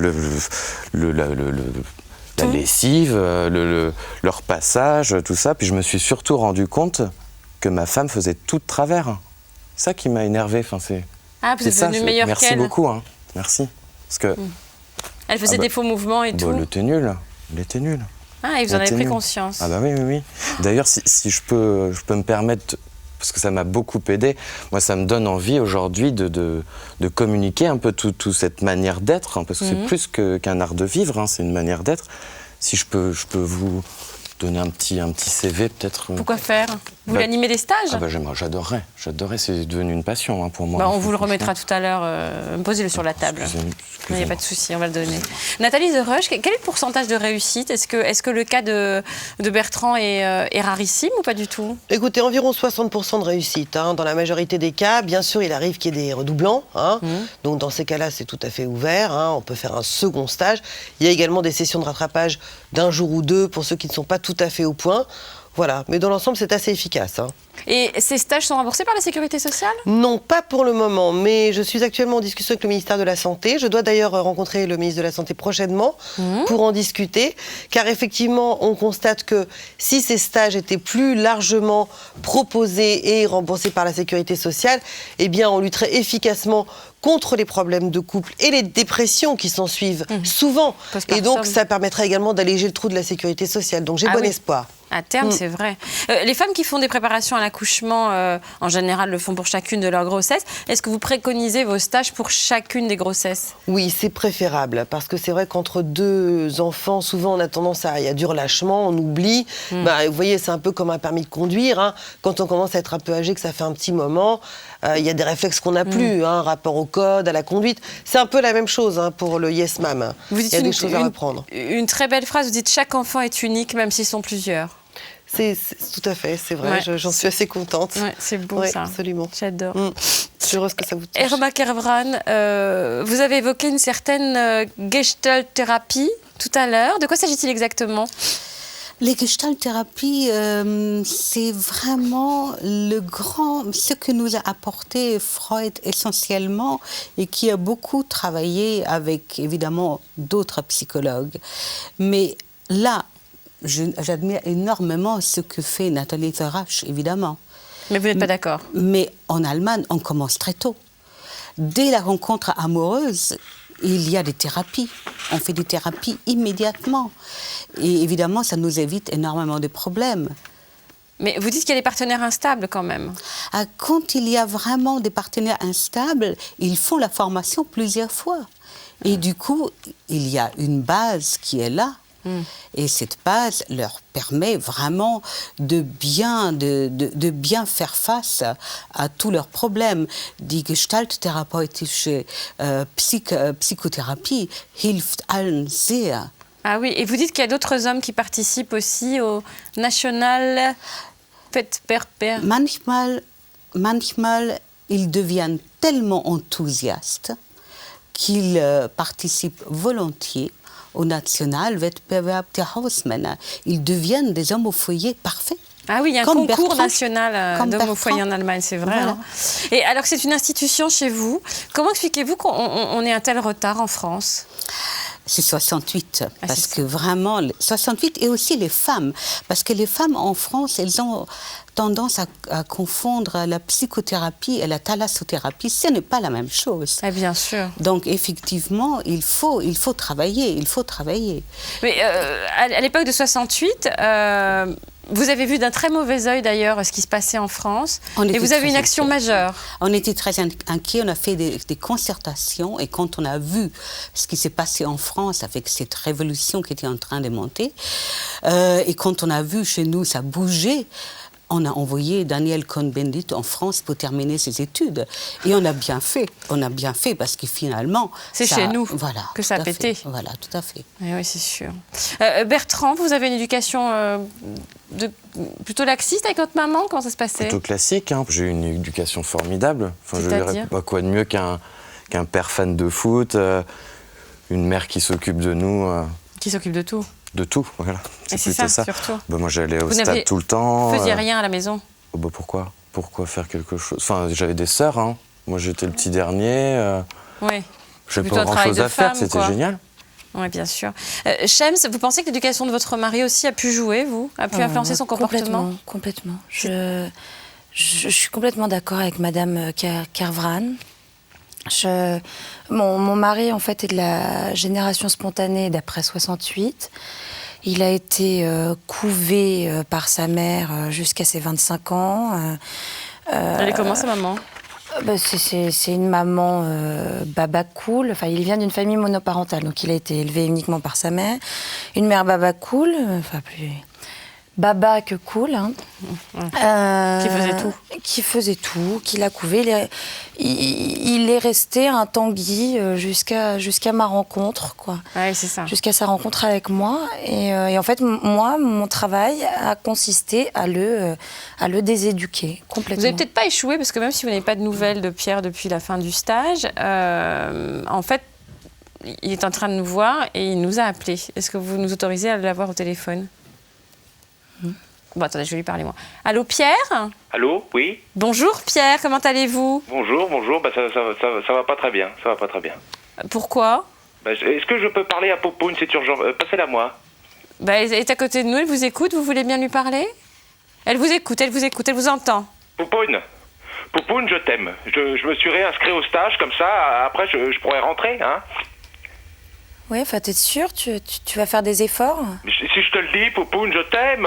Speaker 6: lessive, le repassage, tout ça. Puis je me suis surtout rendu compte que ma femme faisait tout de travers. C'est ça qui m'a énervé.
Speaker 1: Ah, vous êtes devenu meilleur qu'elle.
Speaker 6: Merci beaucoup, merci. Parce que...
Speaker 1: Elle faisait des faux mouvements et tout.
Speaker 6: Elle était nulle.
Speaker 1: Ah, et vous en avez pris conscience.
Speaker 6: Ah bah oui. D'ailleurs, si je peux me permettre, parce que ça m'a beaucoup aidé, moi ça me donne envie aujourd'hui de communiquer un peu toute cette manière d'être, parce que c'est plus qu'un art de vivre, c'est une manière d'être. Si je peux vous donner un petit CV peut-être.
Speaker 1: Pourquoi faire? Vous voulez animer des stages?
Speaker 6: J'adorerais, c'est devenu une passion pour moi.
Speaker 1: On vous le remettra tout à l'heure, posez-le sur la table. Il n'y a pas de souci, on va le donner. Nathalie The Rush, quel est le pourcentage de réussite? Est-ce que le cas de Bertrand est rarissime ou pas du tout?
Speaker 9: Écoutez, environ 60% de réussite. Dans la majorité des cas, bien sûr, il arrive qu'il y ait des redoublants. Donc dans ces cas-là, c'est tout à fait ouvert. On peut faire un second stage. Il y a également des sessions de rattrapage d'un jour ou deux pour ceux qui ne sont pas tout à fait au point. Voilà, mais dans l'ensemble, c'est assez efficace.
Speaker 1: Et ces stages sont remboursés par la Sécurité sociale?
Speaker 9: Non, pas pour le moment, mais je suis actuellement en discussion avec le ministère de la Santé. Je dois d'ailleurs rencontrer le ministre de la Santé prochainement pour en discuter, car effectivement, on constate que si ces stages étaient plus largement proposés et remboursés par la Sécurité sociale, eh bien, on lutterait efficacement contre les problèmes de couple et les dépressions qui s'en suivent souvent. Et donc, ça permettrait également d'alléger le trou de la Sécurité sociale. Donc, j'ai bon espoir.
Speaker 1: À terme, c'est vrai. Les femmes qui font des préparations à l'accouchement, en général, le font pour chacune de leurs grossesses. Est-ce que vous préconisez vos stages pour chacune des grossesses?
Speaker 9: Oui, c'est préférable, parce que c'est vrai qu'entre deux enfants, souvent on a tendance il y a du relâchement, on oublie. Vous voyez, c'est un peu comme un permis de conduire. Quand on commence à être un peu âgé, que ça fait un petit moment, il y a des réflexes qu'on n'a plus, rapport au code, à la conduite. C'est un peu la même chose pour le Yes-Mam. Il y a des choses à reprendre.
Speaker 1: Une très belle phrase, vous dites « Chaque enfant est unique, même s'ils sont plusieurs ».
Speaker 9: C'est tout à fait, c'est vrai, j'en suis assez contente.
Speaker 1: C'est beau ça.
Speaker 9: Absolument.
Speaker 1: J'adore.
Speaker 9: Je suis heureuse que ça vous touche.
Speaker 1: Irma Kervran, vous avez évoqué une certaine gestalt-thérapie tout à l'heure. De quoi s'agit-il exactement?
Speaker 8: Les gestalt-thérapies, c'est vraiment ce que nous a apporté Freud essentiellement et qui a beaucoup travaillé avec, évidemment, d'autres psychologues. Mais là, j'admire énormément ce que fait Nathalie Therasch, évidemment.
Speaker 1: Mais vous n'êtes pas d'accord?
Speaker 8: Mais en Allemagne, on commence très tôt. Dès la rencontre amoureuse, il y a des thérapies. On fait des thérapies immédiatement. Et évidemment, ça nous évite énormément de problèmes.
Speaker 1: Mais vous dites qu'il y a des partenaires instables quand même.
Speaker 8: Quand il y a vraiment des partenaires instables, ils font la formation plusieurs fois. Et du coup, il y a une base qui est là. Et cette base leur permet vraiment de bien faire face à tous leurs problèmes. Die gestalttherapeutische Psychothérapie hilft allen sehr.
Speaker 1: Ah oui, et vous dites qu'il y a d'autres hommes qui participent aussi au National Wettbewerb.
Speaker 8: Manchmal, ils deviennent tellement enthousiastes qu'ils participent volontiers au National Wettbewerb der Hausmänner. Ils deviennent des hommes au foyer parfaits.
Speaker 1: Ah oui, il y a un
Speaker 8: Comme
Speaker 1: concours
Speaker 8: Bertrand.
Speaker 1: national d'hommes au foyer en Allemagne, c'est vrai.
Speaker 8: Voilà.
Speaker 1: Hein. Et alors que c'est une institution chez vous, comment expliquez-vous qu'on ait un tel retard en France?
Speaker 8: C'est 68, parce
Speaker 1: c'est
Speaker 8: que vraiment, 68 et aussi les femmes, parce que les femmes en France, elles ont tendance à confondre la psychothérapie et la thalassothérapie. Ce n'est pas la même chose.
Speaker 1: Ah, bien sûr.
Speaker 8: Donc effectivement, il faut travailler,
Speaker 1: Mais à l'époque de 68, vous avez vu d'un très mauvais œil d'ailleurs ce qui se passait en France, et vous avez une action majeure.
Speaker 8: On était très inquiets, on a fait des concertations, et quand on a vu ce qui s'est passé en France avec cette révolution qui était en train de monter, et quand on a vu chez nous ça bouger, on a envoyé Daniel Cohn-Bendit en France pour terminer ses études. Et on a bien fait parce que finalement...
Speaker 1: C'est chez nous
Speaker 8: voilà,
Speaker 1: que ça a pété.
Speaker 8: Voilà, tout à fait.
Speaker 1: Oui, c'est sûr. Bertrand, vous avez une éducation plutôt laxiste avec votre maman? Comment ça se passait?
Speaker 6: Plutôt classique, hein. J'ai eu une éducation formidable. Enfin,
Speaker 1: C'est-à-dire
Speaker 6: quoi de mieux qu'un père fan de foot, une mère qui s'occupe de nous.
Speaker 1: Qui s'occupe de tout?
Speaker 6: De tout, voilà.
Speaker 1: Et c'est ça, surtout.
Speaker 6: Moi, j'allais au stade tout le temps.
Speaker 1: Vous ne faisiez rien à la maison?
Speaker 6: Pourquoi faire quelque chose? Enfin, j'avais des sœurs, hein. Moi, j'étais le petit dernier.
Speaker 1: Oui.
Speaker 6: J'avais pas grand-chose à faire, c'était génial.
Speaker 1: Oui, bien sûr. Shems, vous pensez que l'éducation de votre mari aussi a pu jouer, a pu influencer son comportement?
Speaker 7: Complètement. Je suis complètement d'accord avec Madame Kervran. Mon mari, en fait, est de la génération spontanée d'après 68. Il a été couvé par sa mère jusqu'à ses 25 ans.
Speaker 1: Elle est comment, sa maman?
Speaker 7: C'est une maman baba cool. Enfin, il vient d'une famille monoparentale, donc il a été élevé uniquement par sa mère. Une mère baba cool, enfin plus baba que cool. Hein.
Speaker 1: Qui faisait tout.
Speaker 7: Qui faisait tout, qui l'a couvé. Il est resté un Tanguy jusqu'à ma rencontre, quoi.
Speaker 1: Oui, c'est ça.
Speaker 7: Jusqu'à sa rencontre avec moi. Et en fait, moi, mon travail a consisté à le déséduquer complètement.
Speaker 1: Vous n'avez peut-être pas échoué, parce que même si vous n'avez pas de nouvelles de Pierre depuis la fin du stage, en fait, il est en train de nous voir et il nous a appelés. Est-ce que vous nous autorisez à l'avoir au téléphone? Bon, attendez, je vais lui parler, moi. Allô, Pierre?
Speaker 12: Allô, oui?
Speaker 1: Bonjour, Pierre, comment allez-vous?
Speaker 12: Bonjour. Bah, ça va pas très bien,
Speaker 1: Pourquoi?
Speaker 12: Bah, est-ce que je peux parler à Popoune, c'est urgent? Passez-la moi.
Speaker 1: Bah, elle est à côté de nous, elle vous écoute, vous voulez bien lui parler? Elle vous écoute, elle vous entend.
Speaker 12: Popoune, je t'aime. Je me suis réinscrit au stage, comme ça, après je pourrais rentrer, hein?
Speaker 7: Oui, enfin, t'es sûr? Tu vas faire des efforts?
Speaker 12: Si je te le dis, Popoune, je t'aime.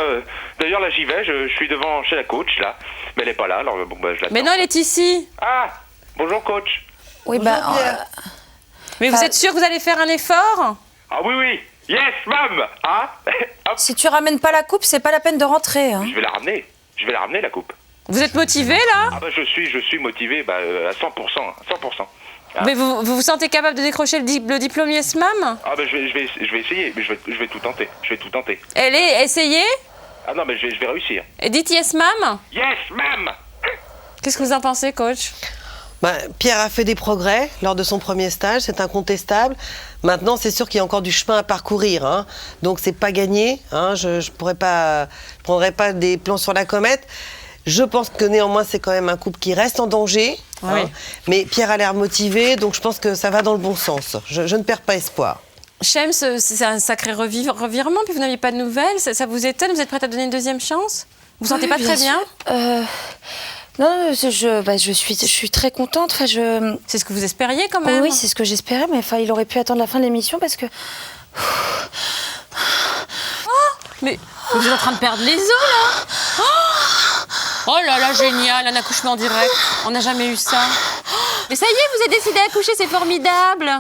Speaker 12: D'ailleurs, là, j'y vais, je suis devant chez la coach, là. Mais elle est pas là, alors bon, bah, je l'attends.
Speaker 1: Mais non, elle est ici.
Speaker 12: Ah, bonjour, coach.
Speaker 7: Oui,
Speaker 1: mais vous êtes sûr que vous allez faire un effort?
Speaker 12: Ah oui. Yes, mam. Hein?
Speaker 7: Si tu ramènes pas la coupe, c'est pas la peine de rentrer. Hein.
Speaker 12: Je vais la ramener, la coupe.
Speaker 1: Vous êtes motivé, là?
Speaker 12: Ah bah, je suis motivé, à 100%. Ah.
Speaker 1: Mais vous sentez capable de décrocher le diplôme IESMAM?
Speaker 12: Ah bah je vais essayer, mais je vais tout tenter.
Speaker 1: Essayez?
Speaker 12: Ah non, mais je vais réussir.
Speaker 1: Et dites IESMAM?
Speaker 12: Yes, mam.
Speaker 1: Qu'est-ce que vous en pensez, coach?
Speaker 9: Pierre a fait des progrès lors de son premier stage, c'est incontestable. Maintenant, c'est sûr qu'il y a encore du chemin à parcourir, hein. Donc c'est pas gagné, hein. Je prendrai pas des plans sur la comète. Je pense que néanmoins, c'est quand même un couple qui reste en danger.
Speaker 1: Oui.
Speaker 9: Hein. Mais Pierre a l'air motivé, donc je pense que ça va dans le bon sens. Je ne perds pas espoir.
Speaker 1: Shems, c'est un sacré revirement, puis vous n'aviez pas de nouvelles. Ça vous étonne? Vous êtes prête à donner une deuxième chance? Vous vous sentez pas très bien?
Speaker 7: Non, je suis très contente. Enfin,
Speaker 1: C'est ce que vous espériez quand même?
Speaker 7: Oui, c'est ce que j'espérais, mais il aurait pu attendre la fin de l'émission parce que...
Speaker 1: Mais vous êtes en train de perdre les os, là. Oh là là, génial, un accouchement en direct. On n'a jamais eu ça. Mais ça y est, vous êtes décidé à accoucher, c'est formidable.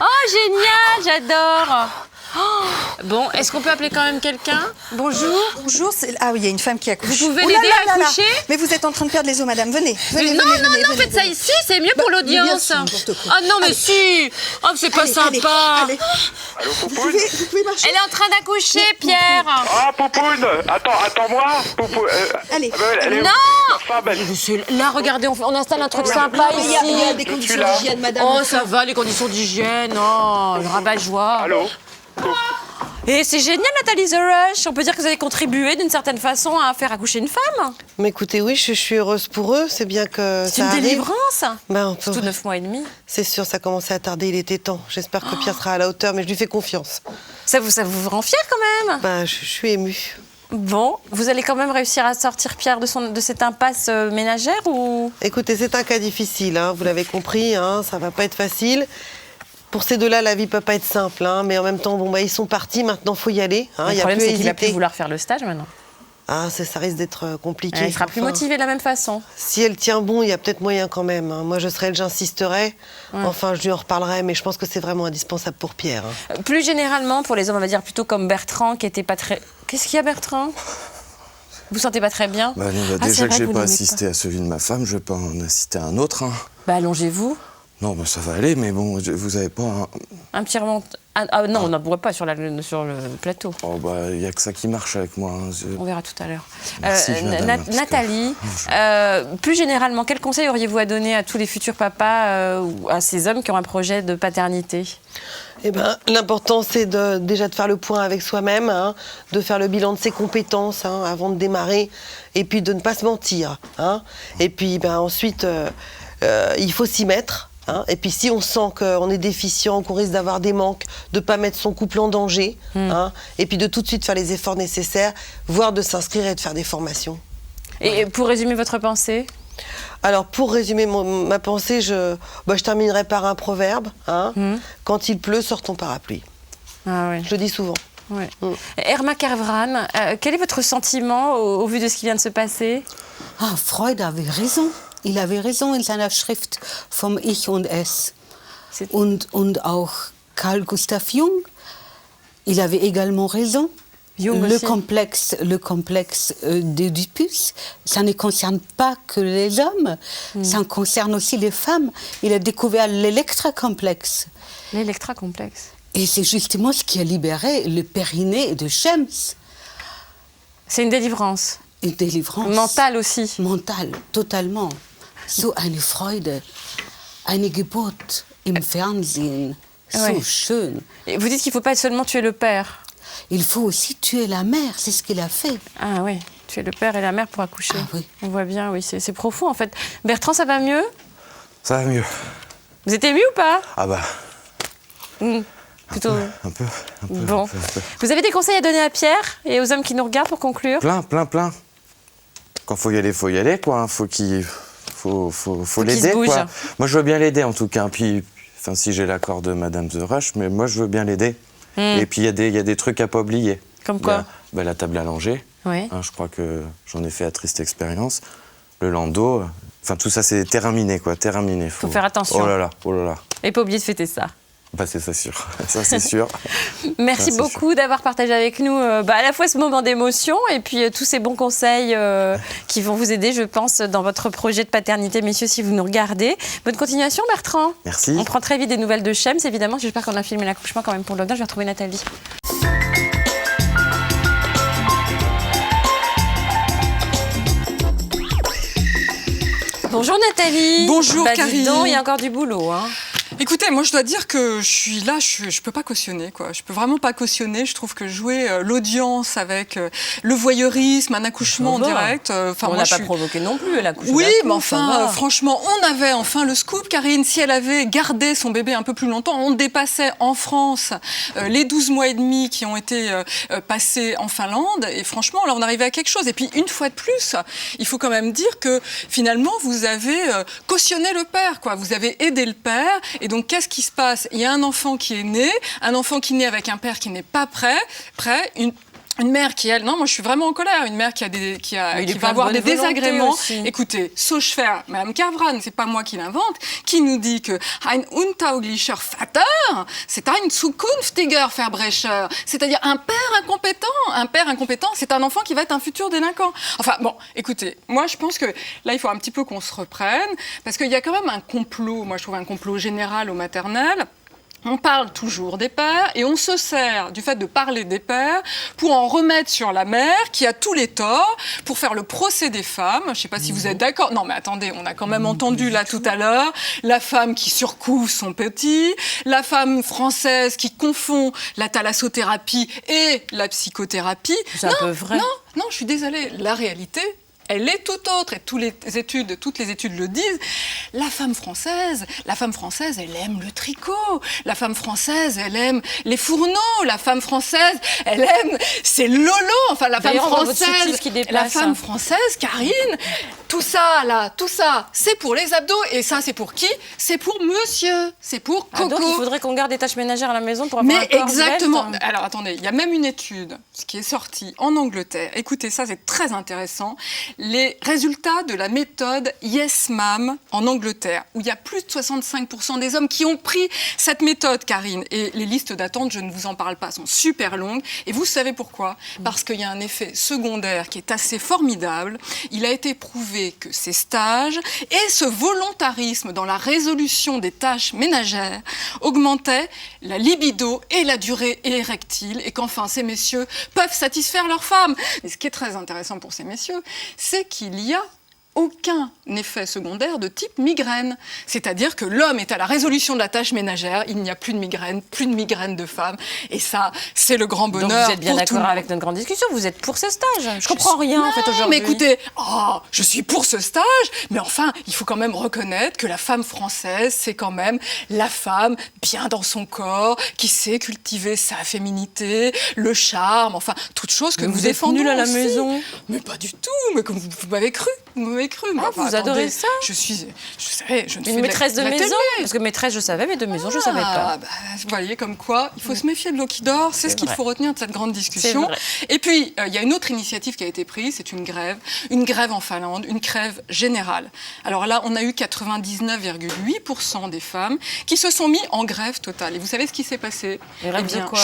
Speaker 1: Oh, génial, j'adore. Oh. Bon, est-ce qu'on peut appeler quand même quelqu'un? Bonjour.
Speaker 13: Bonjour. Ah oui, il y a une femme qui accouche.
Speaker 1: Vous pouvez l'aider à accoucher?
Speaker 13: Mais vous êtes en train de perdre les os, madame. Venez.
Speaker 1: Non, faites ça ici, c'est mieux pour l'audience. Ah non, mais si. Oh, c'est pas sympa.
Speaker 13: Allez.
Speaker 12: Allô,
Speaker 13: Vous
Speaker 12: Poupoune?
Speaker 13: pouvez marcher.
Speaker 1: Elle est en train d'accoucher, Pierre.
Speaker 12: Ah, Poupoune! Attends-moi! Poupoune,
Speaker 13: Allez.
Speaker 1: Là, regardez, on installe un truc sympa ici.
Speaker 13: Il y a des conditions d'hygiène, madame.
Speaker 1: Oh, ça va, les conditions d'hygiène. Oh, le rabat-joie.
Speaker 12: Allô?
Speaker 1: Et c'est génial, Nathalie The Rush. On peut dire que vous avez contribué d'une certaine façon à faire accoucher une femme.
Speaker 9: Mais écoutez, oui, je suis heureuse pour eux. C'est bien que
Speaker 1: c'est une délivrance.
Speaker 9: Surtout
Speaker 1: 9 mois et demi.
Speaker 9: C'est sûr, ça commençait à tarder, il était temps. J'espère que Pierre sera à la hauteur, mais je lui fais confiance.
Speaker 1: Ça vous rend fière quand même?
Speaker 9: Je suis émue.
Speaker 1: Bon, vous allez quand même réussir à sortir Pierre de cette impasse ménagère ou...
Speaker 9: Écoutez, c'est un cas difficile, hein, vous l'avez compris, hein, ça va pas être facile. Pour ces deux-là, la vie peut pas être simple, hein, mais en même temps, ils sont partis, maintenant faut y aller. Hein,
Speaker 1: le problème, c'est qu'il va plus vouloir faire le stage maintenant.
Speaker 9: Ah, ça risque d'être compliqué.
Speaker 1: Il sera plus motivé de la même façon.
Speaker 9: Si elle tient bon, il y a peut-être moyen quand même. Hein. Moi, je serais elle, j'insisterais. Ouais. Enfin, je lui en reparlerai, mais je pense que c'est vraiment indispensable pour Pierre. Hein.
Speaker 1: Plus généralement, pour les hommes, on va dire plutôt comme Bertrand, qui était pas très... Qu'est-ce qu'il y a, Bertrand? Vous sentez pas très bien?
Speaker 6: Déjà que j'ai pas assisté à celui de ma femme, je vais pas en assister à un autre. Hein.
Speaker 1: Allongez-vous.
Speaker 6: Non, ça va aller, mais bon, vous avez pas
Speaker 1: un petit remonte... Ah non, on n'en voit pas sur le plateau.
Speaker 6: Oh il y a que ça qui marche avec moi. Hein.
Speaker 1: On verra tout à l'heure. Nathalie, plus généralement, quel conseil auriez-vous à donner à tous les futurs papas ou à ces hommes qui ont un projet de paternité?
Speaker 9: L'important, c'est déjà de faire le point avec soi-même, hein, de faire le bilan de ses compétences hein, avant de démarrer, et puis de ne pas se mentir. Hein. Et puis ensuite, il faut s'y mettre. Hein, et puis si on sent qu'on est déficient, qu'on risque d'avoir des manques, de ne pas mettre son couple en danger, hein, et puis de tout de suite faire les efforts nécessaires, voire de s'inscrire et de faire des formations.
Speaker 1: Et pour résumer votre pensée?
Speaker 9: Alors pour résumer ma pensée, je terminerai par un proverbe. Hein, quand il pleut, sort ton parapluie.
Speaker 1: Ah, oui.
Speaker 9: Je le dis souvent.
Speaker 1: Ouais. Herma Kervran, quel est votre sentiment au vu de ce qui vient de se passer?
Speaker 8: Freud avait raison. Il avait raison in seiner Schrift vom Ich und Es. Und auch Carl Gustav Jung, il avait également raison. Le complexe d'Oedipus, ça ne concerne pas que les hommes, ça concerne aussi les femmes. Il a découvert l'électracomplexe.
Speaker 1: L'électracomplexe.
Speaker 8: Et c'est justement ce qui a libéré le périnée de Shems.
Speaker 1: C'est une délivrance.
Speaker 8: Une délivrance.
Speaker 1: Mentale aussi.
Speaker 8: Mentale, totalement. So eine Freude, eine Geburt im Fernsehen, so schön.
Speaker 1: Et vous dites qu'il ne faut pas seulement tuer le père.
Speaker 8: Il faut aussi tuer la mère, c'est ce qu'il a fait.
Speaker 1: Ah oui, tuer le père et la mère pour accoucher.
Speaker 8: Ah oui.
Speaker 1: On voit bien, oui, c'est profond en fait. Bertrand, ça va mieux?
Speaker 6: Ça va mieux.
Speaker 1: Vous êtes ému ou pas?
Speaker 6: Ah
Speaker 1: plutôt...
Speaker 6: Un peu.
Speaker 1: Bon. Vous avez des conseils à donner à Pierre et aux hommes qui nous regardent pour conclure?
Speaker 6: Plein. Quand faut y aller, quoi. Hein. Faut l'aider, quoi. Moi, je veux bien l'aider, en tout cas. Puis, si j'ai l'accord de Madame The Rush, mais moi, je veux bien l'aider. Et puis, il y a des trucs à pas oublier.
Speaker 1: Comme quoi?
Speaker 6: La table allongée.
Speaker 1: Oui.
Speaker 6: Hein, je crois que j'en ai fait à triste expérience. Le landau. Tout ça, c'est terrain miné, quoi. Terrain miné.
Speaker 1: Faut faire attention.
Speaker 6: Oh là là.
Speaker 1: Et pas oublier de fêter ça.
Speaker 6: C'est ça, sûr. Ça, c'est sûr.
Speaker 1: Merci beaucoup d'avoir partagé avec nous à la fois ce moment d'émotion et puis tous ces bons conseils qui vont vous aider, je pense, dans votre projet de paternité, messieurs, si vous nous regardez. Bonne continuation, Bertrand.
Speaker 6: Merci.
Speaker 1: On prend très vite des nouvelles de Shems, évidemment. J'espère qu'on a filmé l'accouchement quand même pour le Je vais retrouver Nathalie.
Speaker 14: Bonjour Nathalie.
Speaker 1: Bonjour Karine.
Speaker 14: Il y a encore du boulot. Hein. Écoutez, moi je dois dire que je suis là, je peux pas cautionner, quoi. Je peux vraiment pas cautionner. Je trouve que jouer l'audience avec le voyeurisme, un accouchement en direct.
Speaker 7: On n'a pas provoqué non plus l'accouchement.
Speaker 14: Oui, mais enfin, franchement, on avait enfin le scoop, Karine. Si elle avait gardé son bébé un peu plus longtemps, on dépassait en France les 12 mois et demi qui ont été passés en Finlande. Et franchement, là, on arrivait à quelque chose. Et puis, une fois de plus, il faut quand même dire que finalement, vous avez cautionné le père, quoi. Vous avez aidé le père. Et donc, qu'est-ce qui se passe? Il y a un enfant qui est né, un enfant qui naît avec un père qui n'est pas prêt, une mère qui, elle, non, moi je suis vraiment en colère, une mère qui va avoir des désagréments. Écoutez, Sauchefer, Mme Carvran, c'est pas moi qui l'invente, qui nous dit que ein untauglicher Vater, c'est ein zukünftiger Verbrecher, c'est-à-dire un père incompétent. Un père incompétent, c'est un enfant qui va être un futur délinquant. Enfin, bon, écoutez, moi je pense que là, il faut un petit peu qu'on se reprenne, parce qu'il y a quand même un complot, moi je trouve un complot général au maternel. On parle toujours des pères et on se sert du fait de parler des pères pour en remettre sur la mère qui a tous les torts, pour faire le procès des femmes. Je ne sais pas si vous êtes d'accord. Non, mais attendez, on a quand même entendu là tout à l'heure la femme qui surcouvre son petit, la femme française qui confond la thalassothérapie et la psychothérapie.
Speaker 7: C'est un peu vrai.
Speaker 14: Non, je suis désolée. La réalité, elle est tout autre, et toutes les études le disent. La femme française, elle aime le tricot. La femme française, elle aime les fourneaux. La femme française, elle aime ses lolos. Enfin, la femme française, Karine, tout ça, c'est pour les abdos. Et ça, c'est pour qui? C'est pour monsieur. C'est pour Coco.
Speaker 1: Donc, il faudrait qu'on garde des tâches ménagères à la maison pour avoir un corps
Speaker 14: exactement.
Speaker 1: svelte.
Speaker 14: Alors, attendez, il y a même une étude qui est sortie en Angleterre. Écoutez, ça, c'est très intéressant. Les résultats de la méthode Yes Ma'am en Angleterre, où il y a plus de 65% des hommes qui ont pris cette méthode, Karine. Et les listes d'attente, je ne vous en parle pas, sont super longues. Et vous savez pourquoi? Parce qu'il y a un effet secondaire qui est assez formidable. Il a été prouvé que ces stages et ce volontarisme dans la résolution des tâches ménagères augmentaient la libido et la durée érectile, et qu'enfin, ces messieurs peuvent satisfaire leurs femmes. Et ce qui est très intéressant pour ces messieurs, c'est qu'il y a aucun effet secondaire de type migraine. C'est-à-dire que l'homme est à la résolution de la tâche ménagère, il n'y a plus de migraine de femme. Et ça, c'est le grand bonheur.
Speaker 1: Donc vous êtes bien d'accord avec notre grande discussion, vous êtes pour ce stage. Je comprends rien en fait aujourd'hui.
Speaker 14: Mais écoutez, je suis pour ce stage, mais enfin, il faut quand même reconnaître que la femme française, c'est quand même la femme bien dans son corps, qui sait cultiver sa féminité, le charme, enfin, toutes choses que nous défendons
Speaker 1: nulle à la
Speaker 14: aussi.
Speaker 1: maison.
Speaker 14: Mais pas du tout, mais comme vous m'avez cru. Vous m'avez cru.
Speaker 1: Ah, vous adorez ça?
Speaker 14: Je savais, je ne
Speaker 1: Une maîtresse de maison? Parce que maîtresse, je savais, mais de maison, je ne savais pas.
Speaker 14: Vous voyez, comme quoi, il faut se méfier de l'eau qui dort. C'est ce qu'il faut retenir de cette grande discussion. Et puis, il y a une autre initiative qui a été prise, c'est une grève en Finlande, une grève générale. Alors là, on a eu 99,8% des femmes qui se sont mis en grève totale. Et vous savez ce qui s'est passé?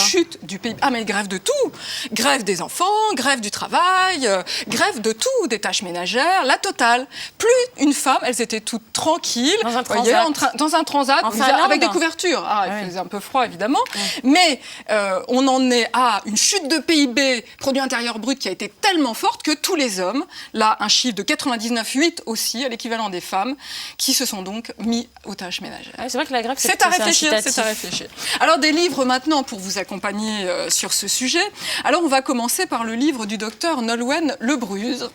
Speaker 14: Chute du PIB. Ah, mais grève de tout. Grève des enfants, grève du travail, grève de tout, des tâches ménagères, la totale. Plus une femme, elles étaient toutes tranquilles, dans un transat, avec des couvertures. Il faisait un peu froid, évidemment. Mais on en est à une chute de PIB, produit intérieur brut, qui a été tellement forte que tous les hommes, là, un chiffre de 99,8 aussi, à l'équivalent des femmes, qui se sont donc mis aux tâches ménagères.
Speaker 1: C'est vrai que la grève,
Speaker 14: c'est à réfléchir. Alors, des livres maintenant pour vous accompagner sur ce sujet. Alors, on va commencer par le livre du docteur Nolwenn Lebruze,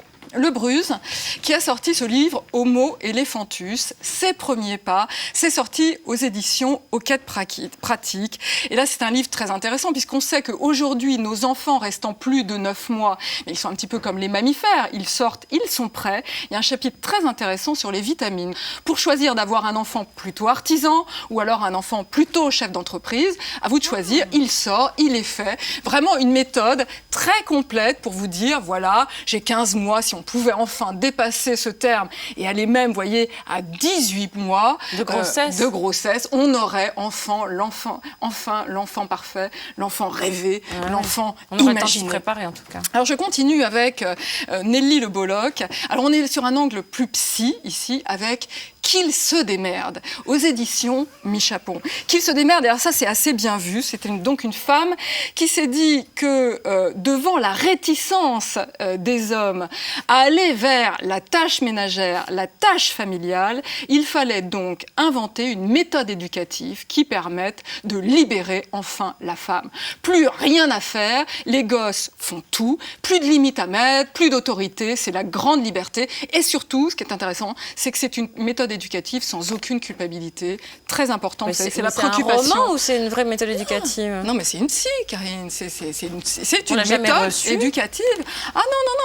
Speaker 14: qui a sorti ce livre Homo Elephantus, ses premiers pas. C'est sorti aux éditions Aux Quêtes Pratiques. Et là, c'est un livre très intéressant, puisqu'on sait qu'aujourd'hui, nos enfants restant plus de 9 mois, mais ils sont un petit peu comme les mammifères, ils sortent, ils sont prêts. Il y a un chapitre très intéressant sur les vitamines. Pour choisir d'avoir un enfant plutôt artisan, ou alors un enfant plutôt chef d'entreprise, à vous de choisir, il sort, il est fait. Vraiment une méthode très complète pour vous dire, voilà, j'ai 15 mois, si on pouvait enfin dépasser ce terme et aller même, vous voyez, à 18 mois de grossesse, on aurait enfin l'enfant parfait, l'enfant rêvé, l'enfant imaginé.
Speaker 1: On aurait le temps de s'y préparer, en tout cas.
Speaker 14: Alors, je continue avec Nelly Le Bolloc. Alors, on est sur un angle plus psy, ici, avec Qu'il se démerde, aux éditions Mi-Chapon. Qu'il se démerde, et alors ça, c'est assez bien vu. C'était donc une femme qui s'est dit que devant la réticence des hommes à aller vers la tâche ménagère, la tâche familiale, il fallait donc inventer une méthode éducative qui permette de libérer enfin la femme. Plus rien à faire, les gosses font tout, plus de limites à mettre, plus d'autorité, c'est la grande liberté. Et surtout, ce qui est intéressant, c'est que c'est une méthode éducative sans aucune culpabilité, très important. C'est la préoccupation.
Speaker 1: C'est un roman ou c'est une vraie méthode éducative?
Speaker 14: Non, mais c'est une Karine, c'est une méthode éducative. Ah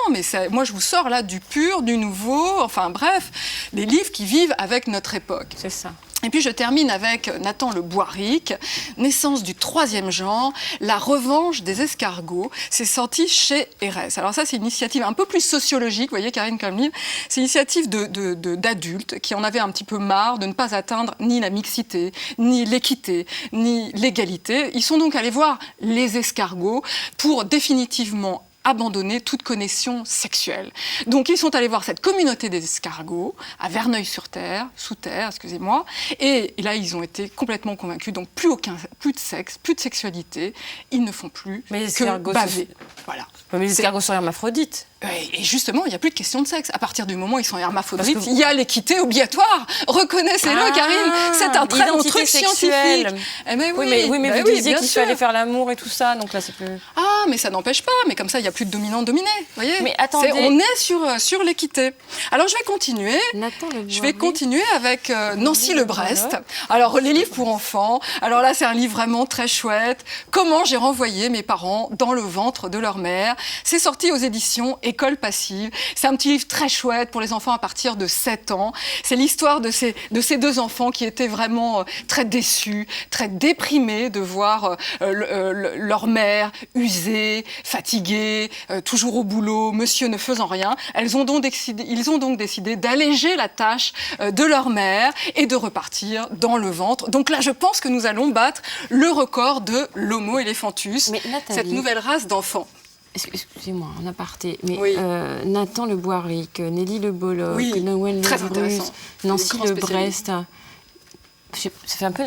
Speaker 14: non, mais moi je vous sors là du pur, du nouveau, enfin bref, des livres qui vivent avec notre époque.
Speaker 1: C'est ça.
Speaker 14: Et puis je termine avec Nathan Le Boiric, Naissance du troisième genre, La revanche des escargots. C'est sorti chez Erez. Alors ça, c'est une initiative un peu plus sociologique, vous voyez Karine comme livre. C'est une initiative d'adultes qui en avaient un petit peu marre de ne pas atteindre ni la mixité, ni l'équité, ni l'égalité. Ils sont donc allés voir les escargots pour définitivement abandonner toute connexion sexuelle. Donc ils sont allés voir cette communauté des escargots à Verneuil-sur-Terre, sous terre, excusez-moi, et là ils ont été complètement convaincus. Donc plus de sexe, plus de sexualité, ils ne font plus que baver. Voilà.
Speaker 1: Mais les escargots sont hermaphrodites.
Speaker 14: Et justement, il n'y a plus de question de sexe. À partir du moment où ils sont hermaphrodites, il y a l'équité obligatoire. Reconnaissez-le, Karine. C'est un très bon truc scientifique.
Speaker 1: Eh ben oui, mais vous disiez qu'il fallait faire l'amour et tout ça, donc là c'est plus...
Speaker 14: Ah, mais ça n'empêche pas. Mais comme ça, il n'y a plus de dominant-dominé. Voyez.
Speaker 1: Mais attendez.
Speaker 14: On est sur l'équité. Alors je vais continuer. Je vais continuer avec Nancy Lebrest. Alors les livres pour enfants. Alors là, c'est un livre vraiment très chouette. Comment j'ai renvoyé mes parents dans le ventre de leur mère. C'est sorti aux éditions École passive. C'est un petit livre très chouette pour les enfants à partir de 7 ans. C'est l'histoire de ces deux enfants qui étaient vraiment très déçus, très déprimés de voir leur mère usée, fatiguée, toujours au boulot, monsieur ne faisant rien. Ils ont donc décidé d'alléger la tâche de leur mère et de repartir dans le ventre. Donc là, je pense que nous allons battre le record de l'Homo elephantus, cette nouvelle race d'enfants.
Speaker 1: Excusez-moi, en aparté, mais Nathan Le Boiric, Nelly Le Bolloc, Noël Le Brus, Nancy Lebrest, ça fait un peu...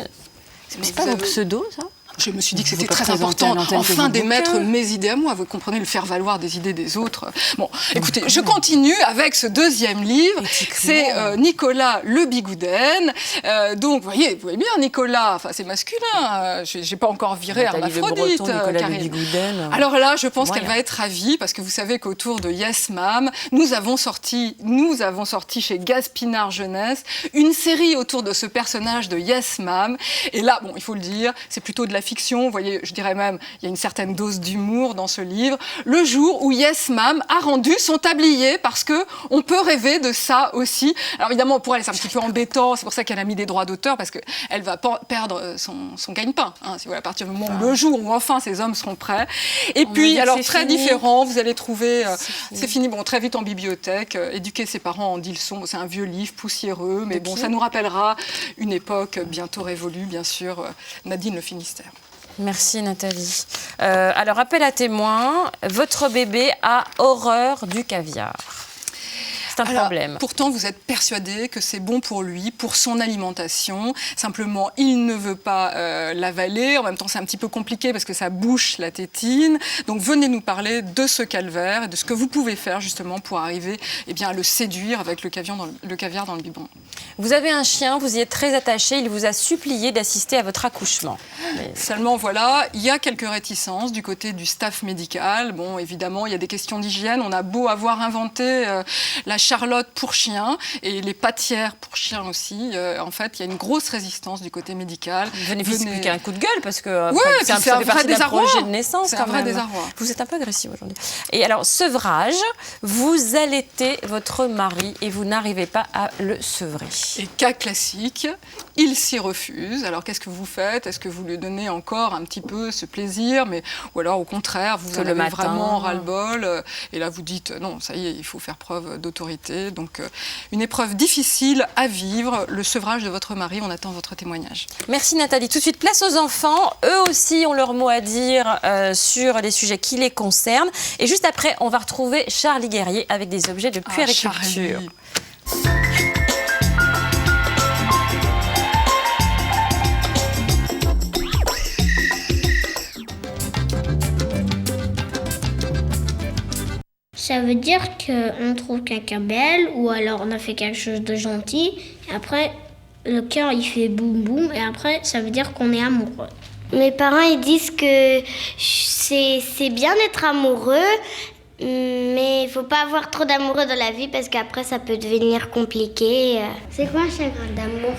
Speaker 1: C'est pas vos pseudos, ça?
Speaker 14: Je me suis dit que c'était très important, enfin, d'émettre mes idées à moi. Vous comprenez, le faire valoir des idées des autres. Bon, écoutez, je continue avec ce deuxième livre. C'est Nicolas Le Bigouden. Donc, vous voyez bien, Nicolas, enfin, c'est masculin. J'ai pas encore viré hermaphrodite, Karine. Alors là, je pense qu'elle va être ravie, parce que vous savez qu'autour de Yes Mam, nous avons sorti chez Gaspinard Jeunesse une série autour de ce personnage de Yes Mam. Et là, bon, il faut le dire, c'est plutôt de la fiction, vous voyez, je dirais même, il y a une certaine dose d'humour dans ce livre. Le jour où Yes Mam a rendu son tablier, parce que on peut rêver de ça aussi. Alors évidemment, pour elle, c'est un petit peu embêtant, c'est pour ça qu'elle a mis des droits d'auteur, parce qu'elle va perdre son gagne-pain, hein, si vous voulez, à partir du moment où le jour où enfin ces hommes seront prêts. Et puis, alors très différent, vous allez trouver, c'est fini, bon, très vite en bibliothèque, Éduquer ses parents en 10 leçons, c'est un vieux livre poussiéreux, mais bon, ça nous rappellera une époque bientôt révolue, bien sûr, Nadine Le Finistère.
Speaker 1: Merci Nathalie. Alors, appel à témoins, votre bébé a horreur du caviar. C'est un problème.
Speaker 14: Pourtant, vous êtes persuadé que c'est bon pour lui, pour son alimentation. Simplement, il ne veut pas l'avaler. En même temps, c'est un petit peu compliqué parce que ça bouche la tétine. Donc, venez nous parler de ce calvaire et de ce que vous pouvez faire justement pour arriver à le séduire avec le caviar dans le biberon.
Speaker 1: Vous avez un chien, vous y êtes très attaché. Il vous a supplié d'assister à votre accouchement.
Speaker 14: Seulement, voilà, il y a quelques réticences du côté du staff médical. Bon, évidemment, il y a des questions d'hygiène. On a beau avoir inventé la Charlotte pour chien et les pâtières pour chien aussi. En fait, il y a une grosse résistance du côté médical.
Speaker 1: Venez expliquer un coup de gueule parce que
Speaker 14: c'est un vrai désarroi.
Speaker 1: Projet de naissance.
Speaker 14: C'est un vrai désarroi.
Speaker 1: Vous êtes un peu agressive aujourd'hui. Et alors, sevrage, vous allaitez votre mari et vous n'arrivez pas à le sevrer.
Speaker 14: Et cas classique, il s'y refuse. Alors, qu'est-ce que vous faites? Est-ce que vous lui donnez encore un petit peu ce plaisir, ou alors au contraire, vous en avez vraiment ras-le-bol et là vous dites non, ça y est, il faut faire preuve d'autorité. Donc, une épreuve difficile à vivre, le sevrage de votre mari. On attend votre témoignage.
Speaker 1: Merci Nathalie. Tout de suite, place aux enfants. Eux aussi ont leur mot à dire sur les sujets qui les concernent. Et juste après, on va retrouver Charlie Guerrier avec des objets de puériculture.
Speaker 15: Ça veut dire qu'on trouve quelqu'un belle ou alors on a fait quelque chose de gentil et après le cœur il fait boum boum et après ça veut dire qu'on est amoureux. Mes parents ils disent que c'est bien d'être amoureux mais il faut pas avoir trop d'amoureux dans la vie parce qu'après ça peut devenir compliqué. C'est quoi un chagrin d'amour?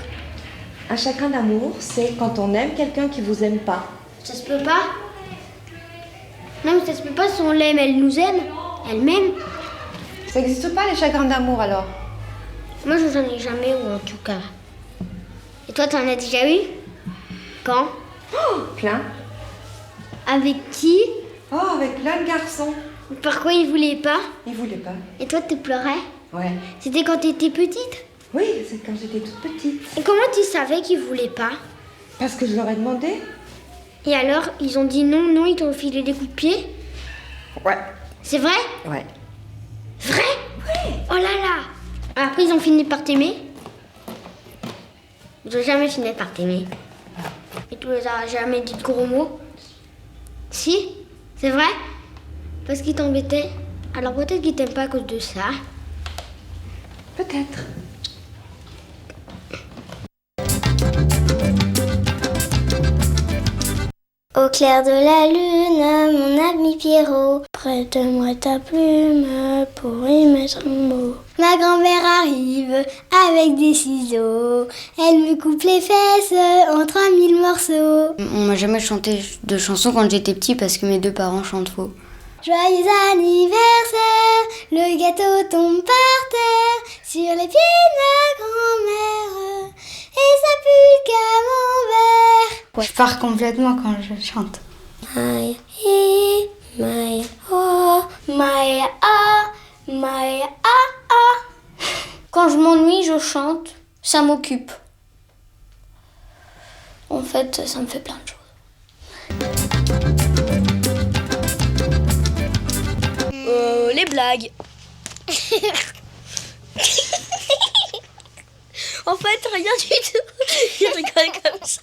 Speaker 11: Un chagrin d'amour, c'est quand on aime quelqu'un qui vous aime pas.
Speaker 15: Ça se peut pas? Non mais ça se peut pas si on l'aime, elle nous aime. Elle-même.
Speaker 11: Ça n'existe pas les chagrins d'amour alors?
Speaker 15: Moi je n'en ai jamais eu en tout cas. Et toi t'en as déjà eu? Quand?
Speaker 11: Oh, plein.
Speaker 15: Avec qui?
Speaker 11: Oh, avec plein de garçons.
Speaker 15: Pourquoi ils voulaient pas?
Speaker 11: Ils voulaient pas.
Speaker 15: Et toi tu pleurais?
Speaker 11: Ouais.
Speaker 15: C'était quand t'étais petite?
Speaker 11: Oui, c'est quand j'étais toute petite.
Speaker 15: Et comment tu savais qu'ils voulaient pas?
Speaker 11: Parce que je leur ai demandé.
Speaker 15: Et alors ils ont dit non, ils t'ont filé des coups de pied?
Speaker 11: Ouais.
Speaker 15: C'est vrai?
Speaker 11: Ouais.
Speaker 15: Vrai? Oui. Oh là là. Après ils ont fini par t'aimer? Ils ont jamais fini par t'aimer. Et tu les as jamais dit de gros mots? Si? C'est vrai? Parce qu'ils t'embêtaient? Alors peut-être qu'ils t'aiment pas à cause de ça.
Speaker 11: Peut-être.
Speaker 15: Au clair de la lune, mon ami Pierrot, prête-moi ta plume pour y mettre un mot. Ma grand-mère arrive avec des ciseaux, elle me coupe les fesses en 3000 morceaux.
Speaker 16: On m'a jamais chanté de chansons quand j'étais petit parce que mes deux parents chantent faux.
Speaker 15: Joyeux anniversaire, le gâteau tombe par terre, sur les pieds de ma grand-mère, et ça pue le camembert.
Speaker 16: Je pars complètement quand je chante.
Speaker 15: My, he, my, oh, my, ah, my, ah, ah. Quand je m'ennuie, je chante, ça m'occupe. En fait, ça me fait plein de choses.
Speaker 17: Les blagues.
Speaker 15: En fait, rien du tout. Je rigole comme ça.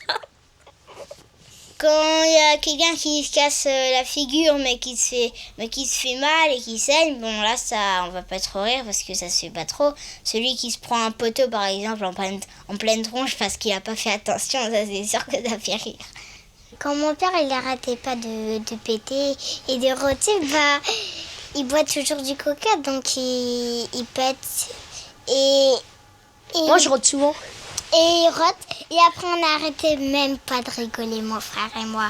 Speaker 15: Quand il y a quelqu'un qui se casse la figure mais qui se fait mal et qui saigne, bon là ça on va pas trop rire parce que ça se fait pas trop. Celui qui se prend un poteau par exemple en pleine tronche parce qu'il a pas fait attention, ça c'est sûr que ça fait rire. Quand mon père il arrêtait pas de péter et de rôter, il boit toujours du coca donc il pète et
Speaker 17: moi je rote souvent.
Speaker 15: Et il rote, et après on a arrêté même pas de rigoler, mon frère et moi.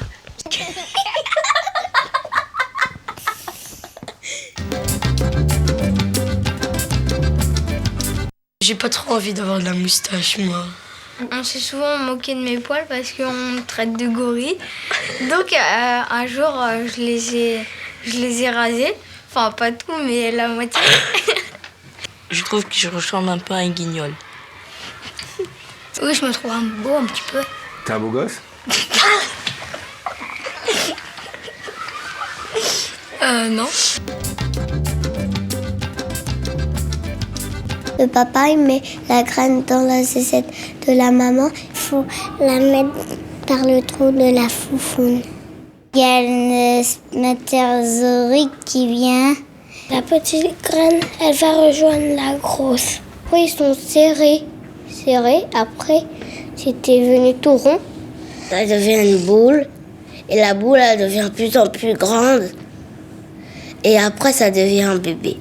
Speaker 17: J'ai pas trop envie d'avoir de la moustache, moi.
Speaker 15: On s'est souvent moqué de mes poils parce qu'on me traite de gorille. Donc un jour, je les ai rasés. Enfin, pas tout, mais la moitié.
Speaker 17: Je trouve que je ressemble un peu à un guignol.
Speaker 15: Oui, je me trouve beau un petit peu.
Speaker 5: T'es un beau gosse?
Speaker 15: Non. Le papa, il met la graine dans la zézette de la maman. Il faut la mettre par le trou de la foufoune. Il y a une spermatozoïde qui vient. La petite graine, elle va rejoindre la grosse. Après, ils sont serrés. Après, c'était devenu tout rond.
Speaker 16: Ça devient une boule. Et la boule, elle devient de plus en plus grande. Et après, ça devient un bébé.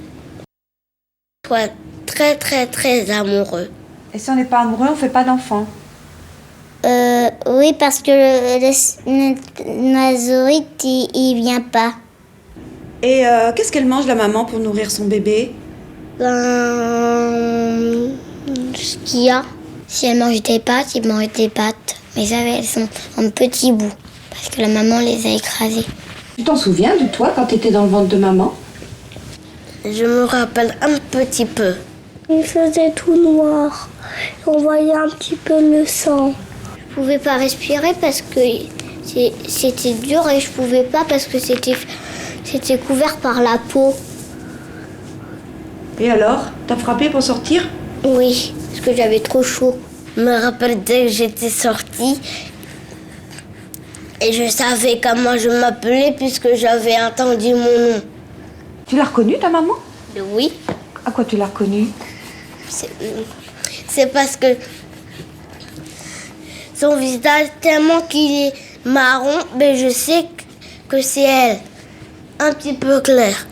Speaker 16: Sois très, très, très amoureux.
Speaker 2: Et si on n'est pas amoureux, on fait pas d'enfant?
Speaker 15: Oui, parce que le spermatozoïde, il vient pas.
Speaker 2: Et qu'est-ce qu'elle mange, la maman, pour nourrir son bébé?
Speaker 15: Ce qu'il y a. Si elle mange des pâtes, il mange des pâtes. Mais ça, elles sont en petits bouts. Parce que la maman les a écrasées.
Speaker 2: Tu t'en souviens de toi quand t'étais dans le ventre de maman?
Speaker 16: Je me rappelle un petit peu.
Speaker 15: Il faisait tout noir. On voyait un petit peu le sang. Je pouvais pas respirer parce que c'était dur et je pouvais pas parce que c'était couvert par la peau.
Speaker 2: Et alors, t'as frappé pour sortir?
Speaker 15: Oui, parce que j'avais trop chaud.
Speaker 16: Je me rappelle dès que j'étais sortie et je savais comment je m'appelais puisque j'avais entendu mon nom.
Speaker 2: Tu l'as reconnue, ta maman?
Speaker 16: Oui.
Speaker 2: À quoi tu l'as reconnue?
Speaker 16: C'est parce que son visage, tellement qu'il est marron, mais je sais que c'est elle. Un petit peu clair.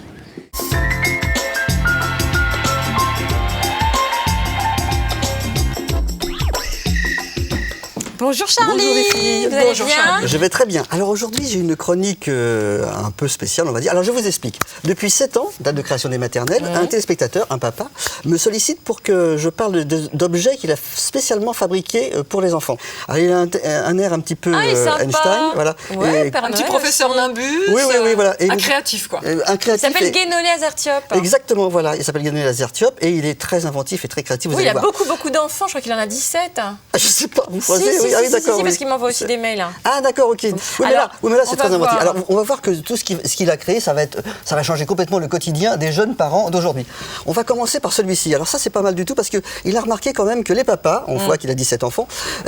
Speaker 1: Bonjour Charlie.
Speaker 18: Bonjour les filles.
Speaker 1: Vous allez bien?
Speaker 18: Je vais très bien. Alors aujourd'hui, j'ai une chronique un peu spéciale, on va dire. Alors je vous explique. Depuis 7 ans, date de création des maternelles, un téléspectateur, un papa, me sollicite pour que je parle d'objets qu'il a spécialement fabriqués pour les enfants. Alors il a un air un petit peu Einstein, voilà.
Speaker 14: Ouais, un petit professeur Nimbus.
Speaker 18: Oui, voilà.
Speaker 14: Un créatif, quoi.
Speaker 18: Un créatif.
Speaker 1: Il s'appelle Guénolé Azertiop.
Speaker 18: Exactement, voilà. Il s'appelle Guénolé Azertiop et il est très inventif et très créatif.
Speaker 1: Oui, il a beaucoup d'enfants. Je crois qu'il en a 17.
Speaker 18: Je sais pas. Vous
Speaker 1: si, parce qu'il m'envoie aussi des mails.
Speaker 18: Ah d'accord, ok. Oui, mais là c'est très inventif. Alors on va voir que tout ce qu'il a créé, ça va changer complètement le quotidien des jeunes parents d'aujourd'hui. On va commencer par celui-ci. Alors ça c'est pas mal du tout parce qu'il a remarqué quand même que les papas, on voit qu'il a 17 enfants,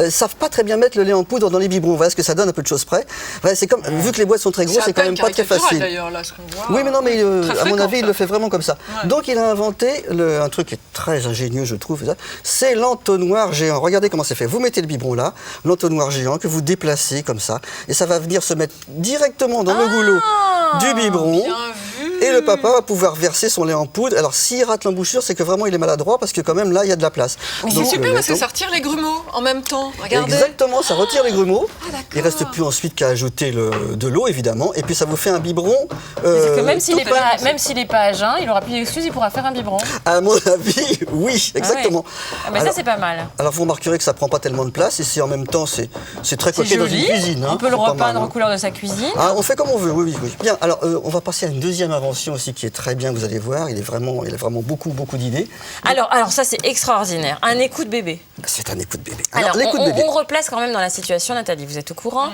Speaker 18: savent pas très bien mettre le lait en poudre dans les biberons. Voilà ce que ça donne, un peu de choses près. Voilà, c'est comme, vu que les boîtes sont très grosses, c'est quand même pas très facile.
Speaker 14: Là, ce qu'on voit,
Speaker 18: oui, mais non, mais à mon avis, il le fait vraiment comme ça. Ouais. Donc il a inventé un truc qui est très ingénieux, je trouve. C'est l'entonnoir géant. Regardez comment c'est fait. Vous mettez le biberon là, l'entonnoir géant que vous déplacez comme ça, et ça va venir se mettre directement dans le goulot du biberon. Et le papa va pouvoir verser son lait en poudre. Alors s'il rate l'embouchure, c'est que vraiment il est maladroit parce que quand même là il y a de la place.
Speaker 14: Mais c'est super parce que ça retire les grumeaux en même temps. Regardez.
Speaker 18: Exactement, ça retire les grumeaux. Il reste plus ensuite qu'à ajouter de l'eau évidemment, et puis ça vous fait un biberon.
Speaker 1: C'est-à-dire que même s'il n'est pas à jeun, il aura plus d'excuses, il pourra faire un biberon.
Speaker 18: À mon avis, oui, exactement.
Speaker 1: Mais alors, ça c'est pas mal.
Speaker 18: Alors vous remarquerez que ça prend pas tellement de place et c'est en même temps c'est très coquet dans une cuisine.
Speaker 1: On peut le repeindre en couleur de sa cuisine.
Speaker 18: Ah, on fait comme on veut, oui. Bien, alors on va passer à une deuxième invention aussi qui est très bien, vous allez voir, il a vraiment beaucoup d'idées.
Speaker 1: Alors ça c'est extraordinaire, un écou de bébé.
Speaker 18: C'est un écou de bébé.
Speaker 1: Alors on replace quand même dans la situation, Nathalie, vous êtes au courant.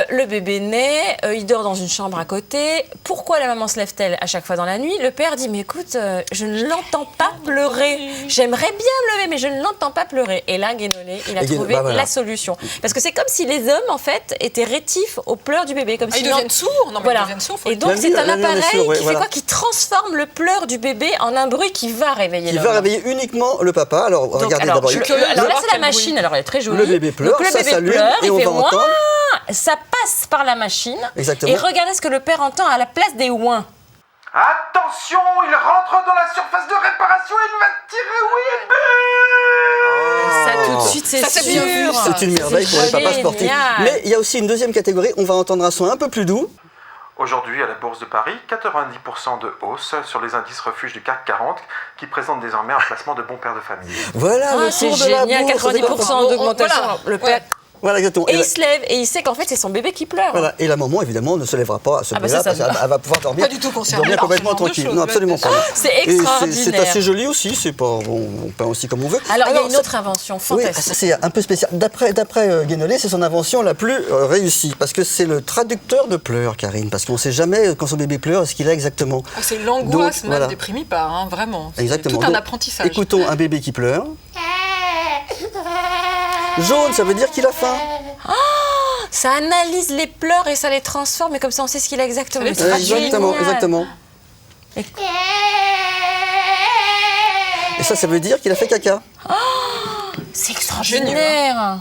Speaker 1: Le bébé naît, il dort dans une chambre à côté. Pourquoi la maman se lève-t-elle à chaque fois dans la nuit? Le père dit, mais écoute, je ne l'entends pas pleurer. J'aimerais bien me lever, mais je ne l'entends pas pleurer. Et là, Guénolé, il a trouvé la solution. Parce que c'est comme si les hommes, en fait, étaient rétifs aux pleurs du bébé. Comme
Speaker 14: ils deviennent sourds. Non, mais ils deviennent sourds.
Speaker 1: Et donc, c'est un appareil qui fait quoi? Qui transforme le pleur du bébé en un bruit qui va réveiller l'homme.
Speaker 18: Qui va réveiller uniquement le papa. Alors, regardez d'abord.
Speaker 1: Alors là, c'est la machine. Alors, elle est très jolie.
Speaker 18: Le bébé pleure, ça s'allume et on va entendre.
Speaker 1: Ça passe par la machine.
Speaker 18: Exactement.
Speaker 1: Et regardez ce que le père entend à la place des ouins.
Speaker 19: Attention, il rentre dans la surface de réparation, il va tirer, oui,
Speaker 1: Ça tout de suite, c'est sûr.
Speaker 18: C'est une merveille pour les papas sportifs. Mais il y a aussi une deuxième catégorie, on va entendre un son un peu plus doux.
Speaker 19: Aujourd'hui, à la Bourse de Paris, 90% de hausse sur les indices refuges du CAC 40 qui présentent désormais un placement de bon père de famille.
Speaker 18: Voilà,
Speaker 1: c'est génial, 90% d'augmentation. Le père...
Speaker 18: Voilà, exactement.
Speaker 1: Et il se lève et il sait qu'en fait c'est son bébé qui pleure.
Speaker 18: Voilà. Et la maman évidemment ne se lèvera pas à ce moment-là parce qu'elle va pouvoir dormir.
Speaker 14: Pas du tout concernée.
Speaker 18: Dormir complètement tranquille. Non, absolument pas.
Speaker 1: C'est extraordinaire.
Speaker 18: C'est assez joli aussi. C'est pas on peint aussi comme on veut.
Speaker 1: Alors il y a une autre invention fantastique.
Speaker 18: Oui, ça c'est un peu spécial. D'après Guénolé, c'est son invention la plus réussie parce que c'est le traducteur de pleurs, Karine. Parce qu'on ne sait jamais quand son bébé pleure ce qu'il a exactement.
Speaker 14: C'est l'angoisse même des primipares, vraiment.
Speaker 18: Exactement.
Speaker 14: Tout un apprentissage.
Speaker 18: Écoutons un bébé qui pleure. Jaune, ça veut dire qu'il a faim.
Speaker 1: Ça analyse les pleurs et ça les transforme, et comme ça on sait ce qu'il a exactement.
Speaker 18: Exactement. Et ça veut dire qu'il a fait caca.
Speaker 1: C'est extraordinaire.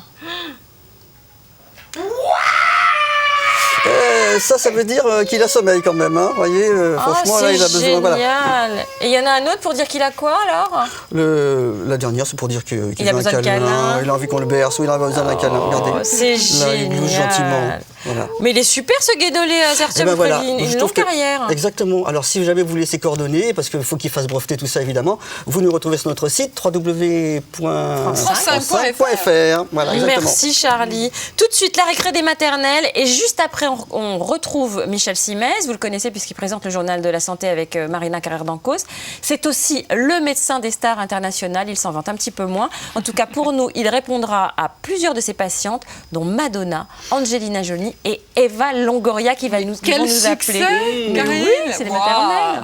Speaker 18: Ça veut dire qu'il a sommeil quand même, hein. Vous voyez, franchement, là, il a besoin.
Speaker 1: Voilà. Et il y en a un autre pour dire qu'il a quoi alors?
Speaker 18: La dernière, c'est pour dire qu'il veut un câlin. Il a envie qu'on le berce, ou il a besoin d'un câlin. Regardez.
Speaker 1: C'est génial.
Speaker 18: Il bouge gentiment. Voilà.
Speaker 1: Mais il est super ce Guédolé Azertiop, une longue carrière.
Speaker 18: Exactement. Alors si jamais vous voulez ses coordonnées, parce qu'il faut qu'il fasse breveter tout ça évidemment, vous nous retrouvez sur notre site www.france5.fr. Voilà,
Speaker 1: merci Charlie. Tout de suite la récré des maternelles et juste après on retrouve Michel Simès, vous le connaissez puisqu'il présente le journal de la santé avec Marina Carrère-Dancos. C'est aussi le médecin des stars internationales, il s'en vante un petit peu moins. En tout cas pour nous, il répondra à plusieurs de ses patientes, dont Madonna, Angelina Jolie et Eva Longoria qui vont nous appeler.
Speaker 14: Karine.
Speaker 1: Oui, c'est les maternelles.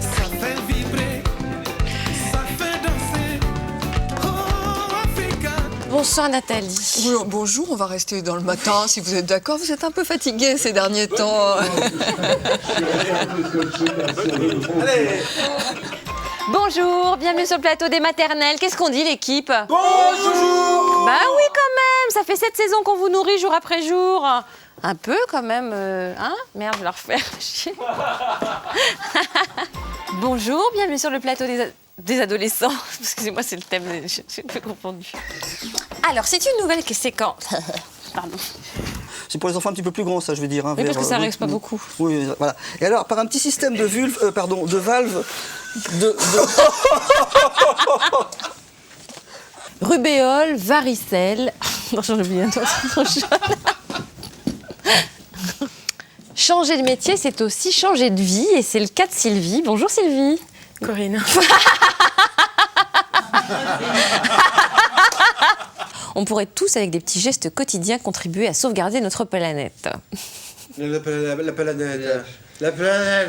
Speaker 20: Ça fait vibrer, ça fait danser. Oh.
Speaker 1: Bonsoir Nathalie.
Speaker 20: Oui, bonjour, on va rester dans le matin si vous êtes d'accord. Vous êtes un peu fatiguée ces derniers temps.
Speaker 1: Bonjour, bienvenue sur le plateau des maternelles. Qu'est-ce qu'on dit l'équipe?
Speaker 5: Bonjour.
Speaker 1: Bah oui quand même, ça fait 7 saisons qu'on vous nourrit jour après jour. Un peu quand même, hein? Merde, je vais la refaire. Bonjour, bienvenue sur le plateau des adolescents. Excusez-moi, c'est le thème, j'ai un peu confondu. Alors, c'est une nouvelle séquence. Pardon.
Speaker 18: C'est pour les enfants un petit peu plus grands, ça, je veux dire. Hein,
Speaker 1: Oui, parce que ça reste pas beaucoup.
Speaker 18: Oui, voilà. Et alors, par un petit système de de valve,
Speaker 1: Rubéole, varicelle. Non, j'en ai oublié un autre. Changer de métier, c'est aussi changer de vie, et c'est le cas de Sylvie. Bonjour Sylvie.
Speaker 21: Corinne.
Speaker 1: On pourrait tous, avec des petits gestes quotidiens, contribuer à sauvegarder notre planète.
Speaker 3: La planète. La planète.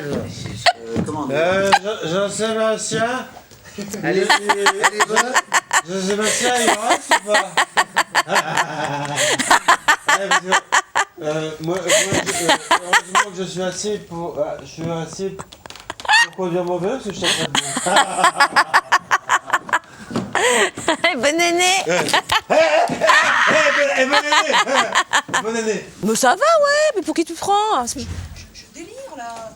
Speaker 3: Jean-Sébastien. Jean-Sébastien, il reste ou pas? Moi, heureusement que je suis assis pour conduire mon vélo, parce que je suis en train de...
Speaker 1: Bonne année.
Speaker 3: Bonne année.
Speaker 1: Mais ça va, ouais, mais pour qui tu te prends?
Speaker 21: Je délire, là.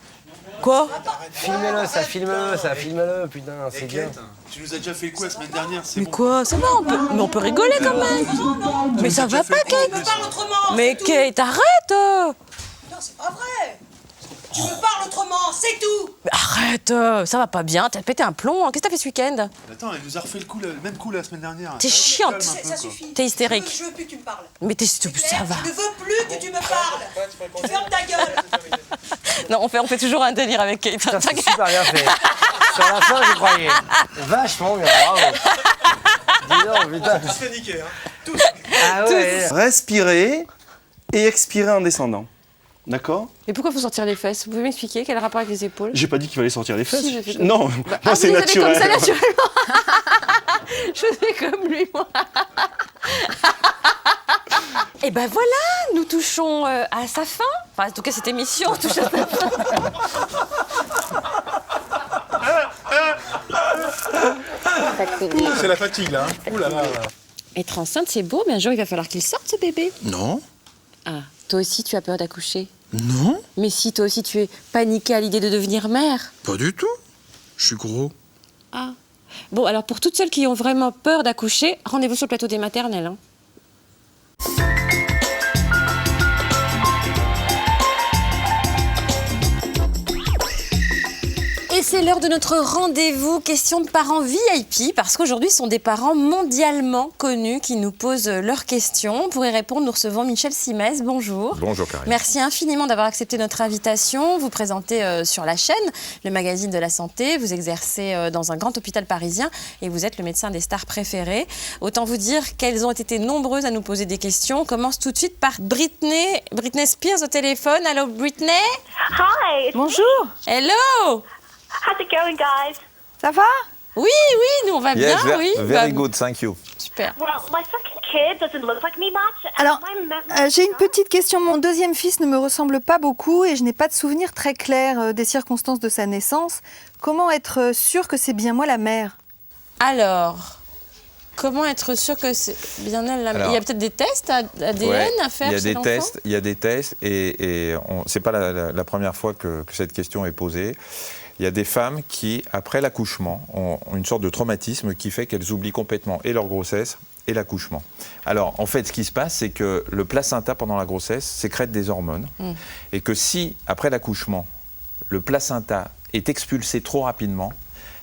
Speaker 1: Quoi?
Speaker 21: Filme-le, putain, c'est bien.
Speaker 5: Tu nous as déjà fait le coup la semaine dernière, c'est
Speaker 1: Mais
Speaker 5: bon.
Speaker 1: quoi? Ça va, on peut rigoler quand même. Mais ça va pas, Kate.
Speaker 21: Tu me parles autrement.
Speaker 1: Mais Kate, arrête.
Speaker 21: Non, c'est pas vrai. Tu me parles autrement, c'est tout.
Speaker 1: Mais arrête, ça va pas bien, t'as pété un plomb. Qu'est-ce que t'as fait ce week-end?
Speaker 5: Attends, il nous a refait le même coup la semaine dernière.
Speaker 1: T'es chiante. Ça
Speaker 21: suffit.
Speaker 1: T'es hystérique.
Speaker 21: Je veux plus que tu me parles.
Speaker 1: Mais ça va.
Speaker 21: Je ne veux plus que tu me parles. Tu fermes ta gueule.
Speaker 1: Non, on fait toujours un délire avec Kate.
Speaker 21: Ça,
Speaker 1: c'est
Speaker 21: super bien fait.
Speaker 22: Sur la fin, j'y croyais. Vachement bien, bravo. Dis donc, putain.
Speaker 5: Tous fait niquer, hein. Tous.
Speaker 22: Ah ouais.
Speaker 23: Respirez et expirez en descendant. D'accord?
Speaker 1: Et pourquoi il faut sortir les fesses? Vous pouvez m'expliquer quel est le rapport avec les épaules?
Speaker 23: J'ai pas dit qu'il fallait sortir les fesses.
Speaker 1: Si, j'ai fait comme
Speaker 23: Non,
Speaker 1: Bah,
Speaker 23: moi c'est
Speaker 1: vous avez
Speaker 23: naturel.
Speaker 1: comme ça naturellement. Je fais comme lui, moi. Et ben voilà, nous touchons à sa fin. Enfin, en tout cas, cette émission touche à sa fin.
Speaker 5: C'est la fatigue là. Hein. Ouh là là.
Speaker 1: Être enceinte, c'est beau, mais un jour, il va falloir qu'il sorte, ce bébé.
Speaker 5: Non.
Speaker 1: Ah, toi aussi, tu as peur d'accoucher?
Speaker 5: Non.
Speaker 1: Mais si, toi aussi, tu es paniquée à l'idée de devenir mère.
Speaker 5: Pas du tout. Je suis gros.
Speaker 1: Ah. Bon, alors, pour toutes celles qui ont vraiment peur d'accoucher, rendez-vous sur le plateau des maternelles. Hein. Et c'est l'heure de notre rendez-vous question de parents VIP, parce qu'aujourd'hui, ce sont des parents mondialement connus qui nous posent leurs questions. Pour y répondre, nous recevons Michel Simès. Bonjour.
Speaker 24: Bonjour, Karine.
Speaker 1: Merci infiniment d'avoir accepté notre invitation. Vous présentez sur la chaîne, le magazine de la santé. Vous exercez dans un grand hôpital parisien et vous êtes le médecin des stars préférés. Autant vous dire qu'elles ont été nombreuses à nous poser des questions. On commence tout de suite par Britney Spears au téléphone. Allô, Britney?
Speaker 25: Hi.
Speaker 1: Bonjour. Hello.
Speaker 25: How's it going, guys?
Speaker 1: Ça va? Oui, nous on va bien, oui.
Speaker 24: Very good, thank you.
Speaker 1: Super.
Speaker 25: Well, my second kid doesn't look like me much.
Speaker 13: Alors, j'ai une petite question. Mon deuxième fils ne me ressemble pas beaucoup et je n'ai pas de souvenir très clair des circonstances de sa naissance. Comment être sûr que c'est bien moi la mère?
Speaker 1: Alors, comment être sûr que c'est bien elle la mère? Il y a peut-être des tests ADN à faire chez l'enfant?
Speaker 24: Il y a des tests et c'est pas la première fois que cette question est posée. Il y a des femmes qui, après l'accouchement, ont une sorte de traumatisme qui fait qu'elles oublient complètement et leur grossesse et l'accouchement. Alors, en fait, ce qui se passe, c'est que le placenta, pendant la grossesse, sécrète des hormones. Et que si, après l'accouchement, le placenta est expulsé trop rapidement,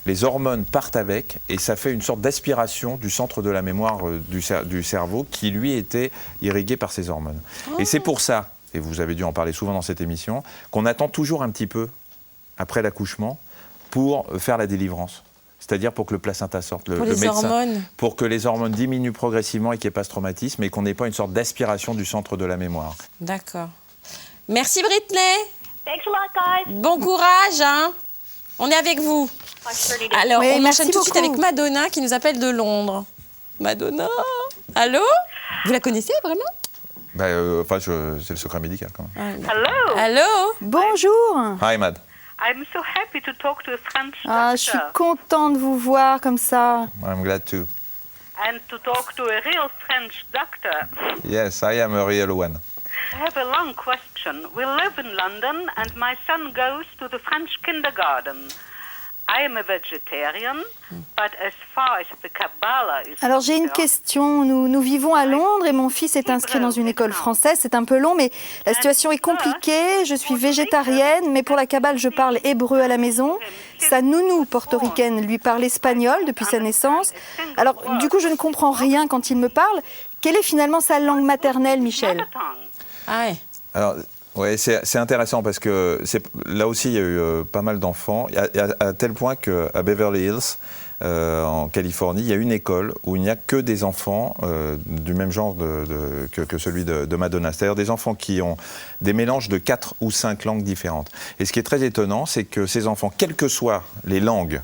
Speaker 24: les hormones partent avec et ça fait une sorte d'aspiration du centre de la mémoire du cerveau qui, lui, était irrigué par ces hormones. Et c'est pour ça, et vous avez dû en parler souvent dans cette émission, qu'on attend toujours un petit peu après l'accouchement pour faire la délivrance. C'est-à-dire pour que le placenta sorte,
Speaker 1: pour les hormones.
Speaker 24: Pour que les hormones diminuent progressivement et qu'il n'y ait pas ce traumatisme et qu'on n'ait pas une sorte d'aspiration du centre de la mémoire.
Speaker 1: D'accord. Merci Britney.
Speaker 25: Thanks a lot, guys.
Speaker 1: Bon courage, hein. On est avec vous. Alors,
Speaker 13: Oui,
Speaker 1: on
Speaker 13: merci
Speaker 1: enchaîne tout de suite
Speaker 13: beaucoup.
Speaker 1: avec Madonna qui nous appelle de Londres. Madonna. Allô? Vous la connaissez vraiment?
Speaker 24: Enfin, c'est le secret médical quand même.
Speaker 25: Hello.
Speaker 1: Allô?
Speaker 13: Bonjour.
Speaker 24: Hi, Mad.
Speaker 25: I'm so happy to talk to a French
Speaker 13: Ah, je suis contente de vous voir comme ça.
Speaker 24: I'm glad too.
Speaker 25: and to talk to a real French doctor.
Speaker 24: Yes, I am a real one.
Speaker 25: I have a long question. We live in London and my son goes to the French kindergarten. I am a vegetarian, but as far as the Kabbalah is
Speaker 13: Alors j'ai une
Speaker 25: concerned,
Speaker 13: question. Nous vivons à Londres et mon fils est inscrit dans une école française. C'est un peu long, mais la situation est compliquée. Je suis végétarienne, mais pour la Kabbale, je parle hébreu à la maison. Sa nounou portoricaine lui parle espagnol depuis sa naissance. Alors du coup, je ne comprends rien quand il me parle. Quelle est finalement sa langue maternelle, Michel?
Speaker 24: Alors, ouais, c'est intéressant parce que là aussi, il y a eu pas mal d'enfants, à tel point qu'à Beverly Hills, en Californie, il y a une école où il n'y a que des enfants du même genre que celui de Madonna. C'est-à-dire des enfants qui ont des mélanges de 4 ou 5 langues différentes. Et ce qui est très étonnant, c'est que ces enfants, quelles que soient les langues,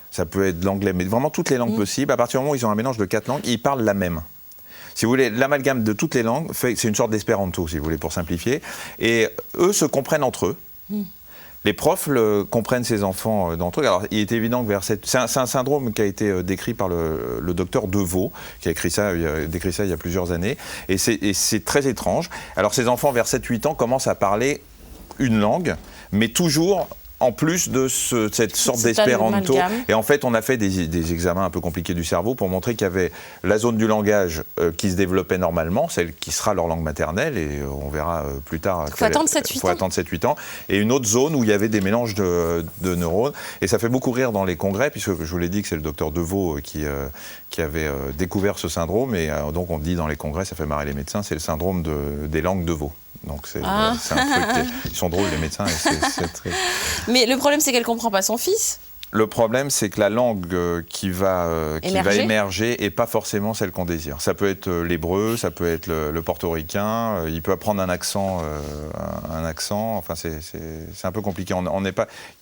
Speaker 24: ça peut être l'anglais, mais vraiment toutes les langues possibles, à partir du moment où ils ont un mélange de 4 langues, ils parlent la même. Si vous voulez, l'amalgame de toutes les langues, c'est une sorte d'espéranto, si vous voulez, pour simplifier. Et eux se comprennent entre eux. Les profs comprennent ces enfants d'entre eux. Alors, il est évident que vers cette... C'est un syndrome qui a été décrit par le docteur Deveau, qui a décrit ça il y a plusieurs années. Et c'est très étrange. Alors, ces enfants, vers 7-8 ans, commencent à parler une langue, mais toujours... en plus de cette sorte d'espéranto. Et en fait, on a fait des examens un peu compliqués du cerveau pour montrer qu'il y avait la zone du langage qui se développait normalement, celle qui sera leur langue maternelle, et on verra plus tard.
Speaker 1: Il faut attendre
Speaker 24: 7-8 ans. Et une autre zone où il y avait des mélanges de neurones. Et ça fait beaucoup rire dans les congrès, puisque je vous l'ai dit que c'est le docteur Deveau qui avait découvert ce syndrome. Et donc, on dit dans les congrès, ça fait marrer les médecins, c'est le syndrome des langues Deveau. Donc c'est un truc. Ils sont drôles, les médecins. Et c'est très...
Speaker 1: Mais le problème, c'est qu'elle ne comprend pas son fils.
Speaker 24: Le problème, c'est que la langue qui va émerger n'est pas forcément celle qu'on désire. Ça peut être l'hébreu, ça peut être le portoricain, il peut apprendre un accent. Enfin, c'est un peu compliqué. Il n'y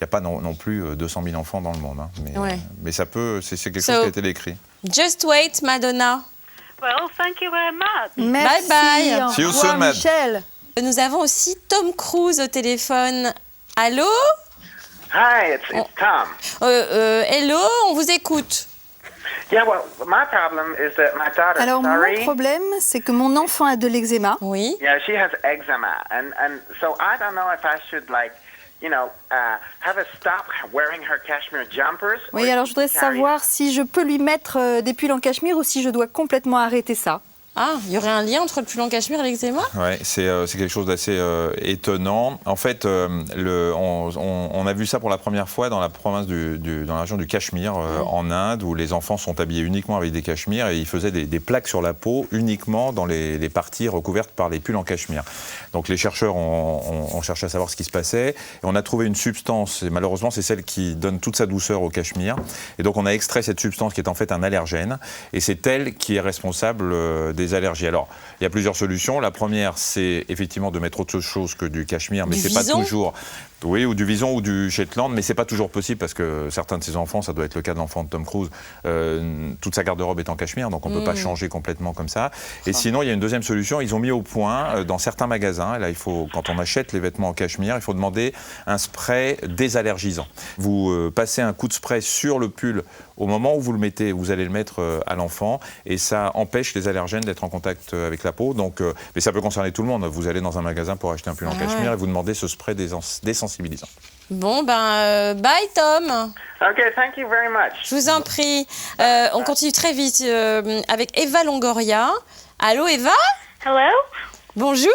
Speaker 24: a pas non plus 200 000 enfants dans le monde. Hein, mais ça peut, c'est quelque chose qui a été décrit.
Speaker 1: Just wait, Madonna.
Speaker 25: Well, thank you very much.
Speaker 13: Merci.
Speaker 1: Bye bye.
Speaker 24: See you soon, Mad.
Speaker 13: Michel.
Speaker 1: Nous avons aussi Tom Cruise au téléphone. Allô?
Speaker 4: Hi, it's Tom.
Speaker 1: Hello, on vous écoute.
Speaker 4: Yeah, well, my problem is that my daughter,
Speaker 13: Alors mon problème, c'est que mon enfant a de l'eczéma.
Speaker 1: Oui.
Speaker 4: Yeah, she has eczema, and so I don't know if I should have her stop wearing her cashmere jumpers.
Speaker 13: Oui, alors je voudrais savoir si je peux lui mettre des pulls en cachemire ou si je dois complètement arrêter ça.
Speaker 1: Ah, il y aurait un lien entre le pull en cachemire et l'eczéma?
Speaker 24: Oui, c'est quelque chose d'assez étonnant. En fait, on a vu ça pour la première fois dans la province dans la région du Cachemire, en Inde, où les enfants sont habillés uniquement avec des cachemires et ils faisaient des plaques sur la peau uniquement dans les parties recouvertes par les pulls en cachemire. Donc les chercheurs ont cherché à savoir ce qui se passait et on a trouvé une substance, et malheureusement c'est celle qui donne toute sa douceur au cachemire. Et donc on a extrait cette substance qui est en fait un allergène et c'est elle qui est responsable des allergies. Alors, il y a plusieurs solutions. La première, c'est effectivement de mettre autre chose que du cachemire, mais c'est pas toujours... Oui, ou du Vison ou du Shetland, mais c'est pas toujours possible parce que certains de ces enfants, ça doit être le cas de l'enfant de Tom Cruise, toute sa garde-robe est en cachemire, donc on peut pas changer complètement comme ça. Et sinon, il y a une deuxième solution, ils ont mis au point dans certains magasins, et là, quand on achète les vêtements en cachemire, il faut demander un spray désallergisant. Vous passez un coup de spray sur le pull au moment où vous le mettez, vous allez le mettre à l'enfant, et ça empêche les allergènes d'être en contact avec la peau. Donc, mais ça peut concerner tout le monde. Vous allez dans un magasin pour acheter un pull en cachemire et vous demandez ce spray désensibilisant.
Speaker 1: Bon, bye Tom.
Speaker 4: OK, thank you very much.
Speaker 1: Je vous en prie. On continue très vite avec Eva Longoria. Allô, Eva?
Speaker 25: Hello?
Speaker 1: Bonjour.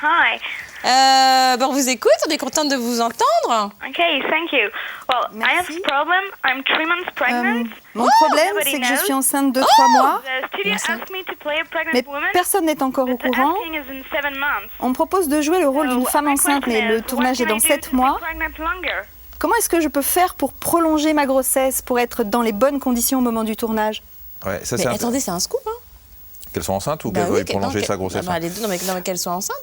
Speaker 25: Hi.
Speaker 1: On vous écoute, on est contente de vous entendre.
Speaker 25: Okay, thank you. Well, I have a problem. I'm 3 months pregnant.
Speaker 13: Mon problème, c'est que je suis enceinte de 3 mois.
Speaker 25: The studio asked me to play a pregnant
Speaker 13: Mais
Speaker 25: woman.
Speaker 13: personne n'est encore au
Speaker 25: but the
Speaker 13: courant.
Speaker 25: acting is in 7 months.
Speaker 13: On me propose de jouer le rôle d'une
Speaker 25: So,
Speaker 13: femme
Speaker 25: my
Speaker 13: enceinte, mais
Speaker 25: question
Speaker 13: le
Speaker 25: is,
Speaker 13: tournage
Speaker 25: what
Speaker 13: est
Speaker 25: can
Speaker 13: dans
Speaker 25: I do
Speaker 13: 7
Speaker 25: to
Speaker 13: mois.
Speaker 25: stay pregnant longer?
Speaker 13: Comment est-ce que je peux faire pour prolonger ma grossesse, pour être dans les bonnes conditions au moment du tournage?
Speaker 24: Ouais, ça,
Speaker 1: Mais attendez, c'est un scoop, hein?
Speaker 24: Qu'elles sont enceintes ou
Speaker 1: Bah
Speaker 24: qu'elles
Speaker 1: oui,
Speaker 24: veuillent prolonger sa grossesse?
Speaker 1: Les deux, non, mais qu'elles soient enceintes,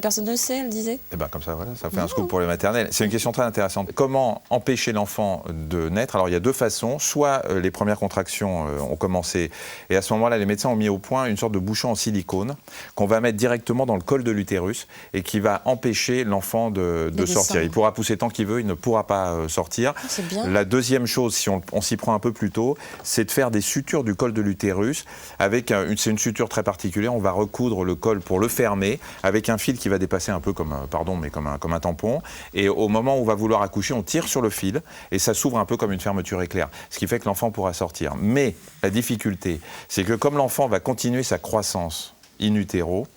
Speaker 1: personne ne sait, elle disait.
Speaker 24: Et bien comme ça, voilà, ça fait un scoop pour les maternelles. C'est une question très intéressante. Comment empêcher l'enfant de naître? Alors il y a deux façons. Soit les premières contractions ont commencé, et à ce moment-là, les médecins ont mis au point une sorte de bouchon en silicone qu'on va mettre directement dans le col de l'utérus et qui va empêcher l'enfant de sortir. Il pourra pousser tant qu'il veut, il ne pourra pas sortir.
Speaker 1: C'est bien.
Speaker 24: La deuxième chose, si on s'y prend un peu plus tôt, c'est de faire des sutures du col de l'utérus. C'est une suture très particulière. On va recoudre le col pour le fermer avec un fil qui va dépasser un peu comme un tampon. Et au moment où on va vouloir accoucher, on tire sur le fil et ça s'ouvre un peu comme une fermeture éclair. Ce qui fait que l'enfant pourra sortir. Mais la difficulté, c'est que comme l'enfant va continuer sa croissance in utero,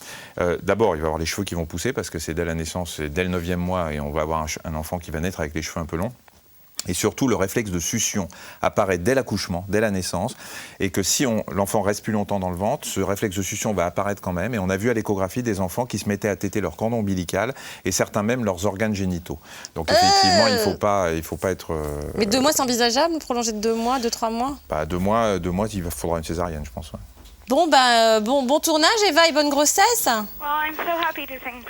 Speaker 24: d'abord il va avoir les cheveux qui vont pousser parce que c'est dès la naissance, c'est dès le 9e mois et on va avoir un enfant qui va naître avec les cheveux un peu longs. Et surtout, le réflexe de succion apparaît dès l'accouchement, dès la naissance, et que si l'enfant reste plus longtemps dans le ventre, ce réflexe de succion va apparaître quand même. Et on a vu à l'échographie des enfants qui se mettaient à téter leur cordon ombilical et certains même leurs organes génitaux. Donc effectivement, il faut pas être...
Speaker 1: Mais 2 mois, c'est envisageable, prolonger de 2 mois, 2-3 mois?
Speaker 24: 2 mois, il faudra une césarienne, je pense. Ouais.
Speaker 1: Bon tournage, Eva, et bonne grossesse.
Speaker 25: Well, I'm so happy to think.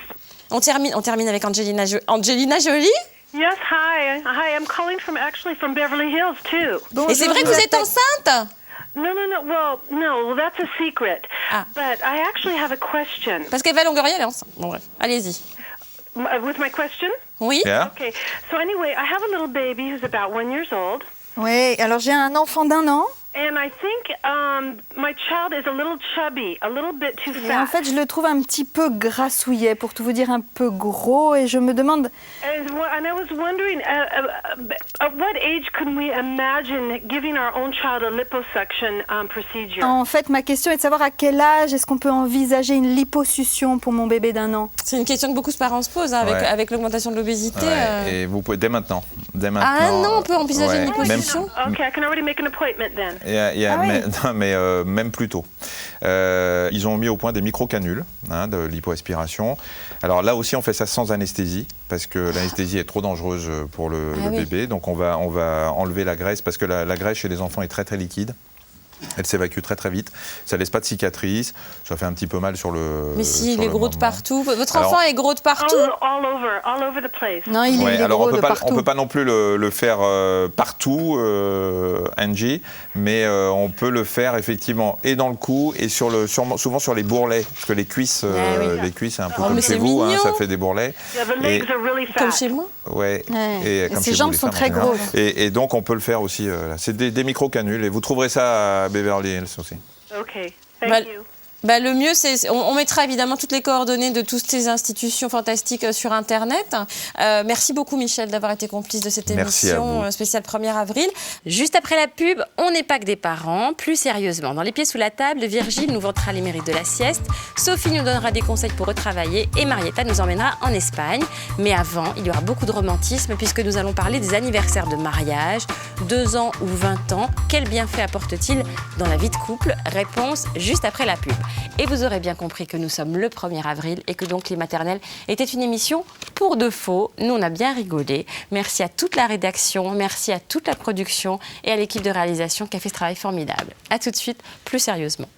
Speaker 1: On termine avec Angelina Jolie.
Speaker 21: Yes, hi. Hi, I'm calling from Beverly Hills too.
Speaker 1: Et c'est vrai que vous êtes enceinte?
Speaker 21: No. Well, that's a secret. But I actually have a question.
Speaker 1: Parce qu'Eva Longoria, elle est enceinte. Bon, bref, allez-y.
Speaker 21: With my question?
Speaker 1: Oui.
Speaker 24: Yeah.
Speaker 21: Okay. So anyway, I have a little baby who's about 1 year old.
Speaker 13: Oui, alors j'ai un enfant d'1 an.
Speaker 21: And I think my child is a little chubby, a little bit too
Speaker 13: Et en
Speaker 21: fat.
Speaker 13: fait, je le trouve un petit peu grassouillet, pour tout vous dire, un peu gros. Et je me demande...
Speaker 21: And I was wondering, at what age could we imagine giving our own child a liposuction procedure?
Speaker 13: En fait, ma question est de savoir à quel âge est-ce qu'on peut envisager une liposuction pour mon bébé d'1 an.
Speaker 1: C'est une question que beaucoup de parents se posent, avec l'augmentation de l'obésité.
Speaker 24: Et vous pouvez dès maintenant.
Speaker 1: Ah non, on peut envisager une liposuction.
Speaker 21: Okay, I can already make an appointment then.
Speaker 24: Même plus tôt. Ils ont mis au point des micro-canules de lipoaspiration. Alors là aussi, on fait ça sans anesthésie, parce que l'anesthésie est trop dangereuse pour le bébé. Donc on va enlever la graisse, parce que la graisse chez les enfants est très très liquide. Elle s'évacue très très vite, ça laisse pas de cicatrices, ça fait un petit peu mal sur le...
Speaker 1: Mais s'il est gros de partout, votre enfant est gros de partout?
Speaker 21: All over the place.
Speaker 13: Non, il est
Speaker 24: alors
Speaker 13: gros de partout.
Speaker 24: on peut pas non plus le faire partout, Angie, mais on peut le faire effectivement et dans le cou et souvent sur les bourrelets, parce que les cuisses, les cuisses c'est un peu comme chez vous, ça fait des bourrelets.
Speaker 1: Comme chez moi.
Speaker 24: Ouais. Et comme
Speaker 13: ses jambes sont très grosses.
Speaker 24: Et donc on peut le faire aussi. C'est des micro-canules et vous trouverez ça à Beverly Hills aussi.
Speaker 21: Okay, thank you.
Speaker 1: Le mieux, c'est... On mettra évidemment toutes les coordonnées de toutes ces institutions fantastiques sur Internet. Merci beaucoup, Michel, d'avoir été complice de cette émission spéciale 1er avril. Juste après la pub, on n'est pas que des parents. Plus sérieusement, dans Les Pieds sous la table, Virgile nous vantera les mérites de la sieste, Sophie nous donnera des conseils pour retravailler et Marietta nous emmènera en Espagne. Mais avant, il y aura beaucoup de romantisme puisque nous allons parler des anniversaires de mariage. 2 ans ou 20 ans, quel bienfait apporte-t-il dans la vie de couple? Réponse juste après la pub. Et vous aurez bien compris que nous sommes le 1er avril et que donc Les Maternelles était une émission pour de faux. Nous, on a bien rigolé. Merci à toute la rédaction, merci à toute la production et à l'équipe de réalisation qui a fait ce travail formidable. A tout de suite, plus sérieusement.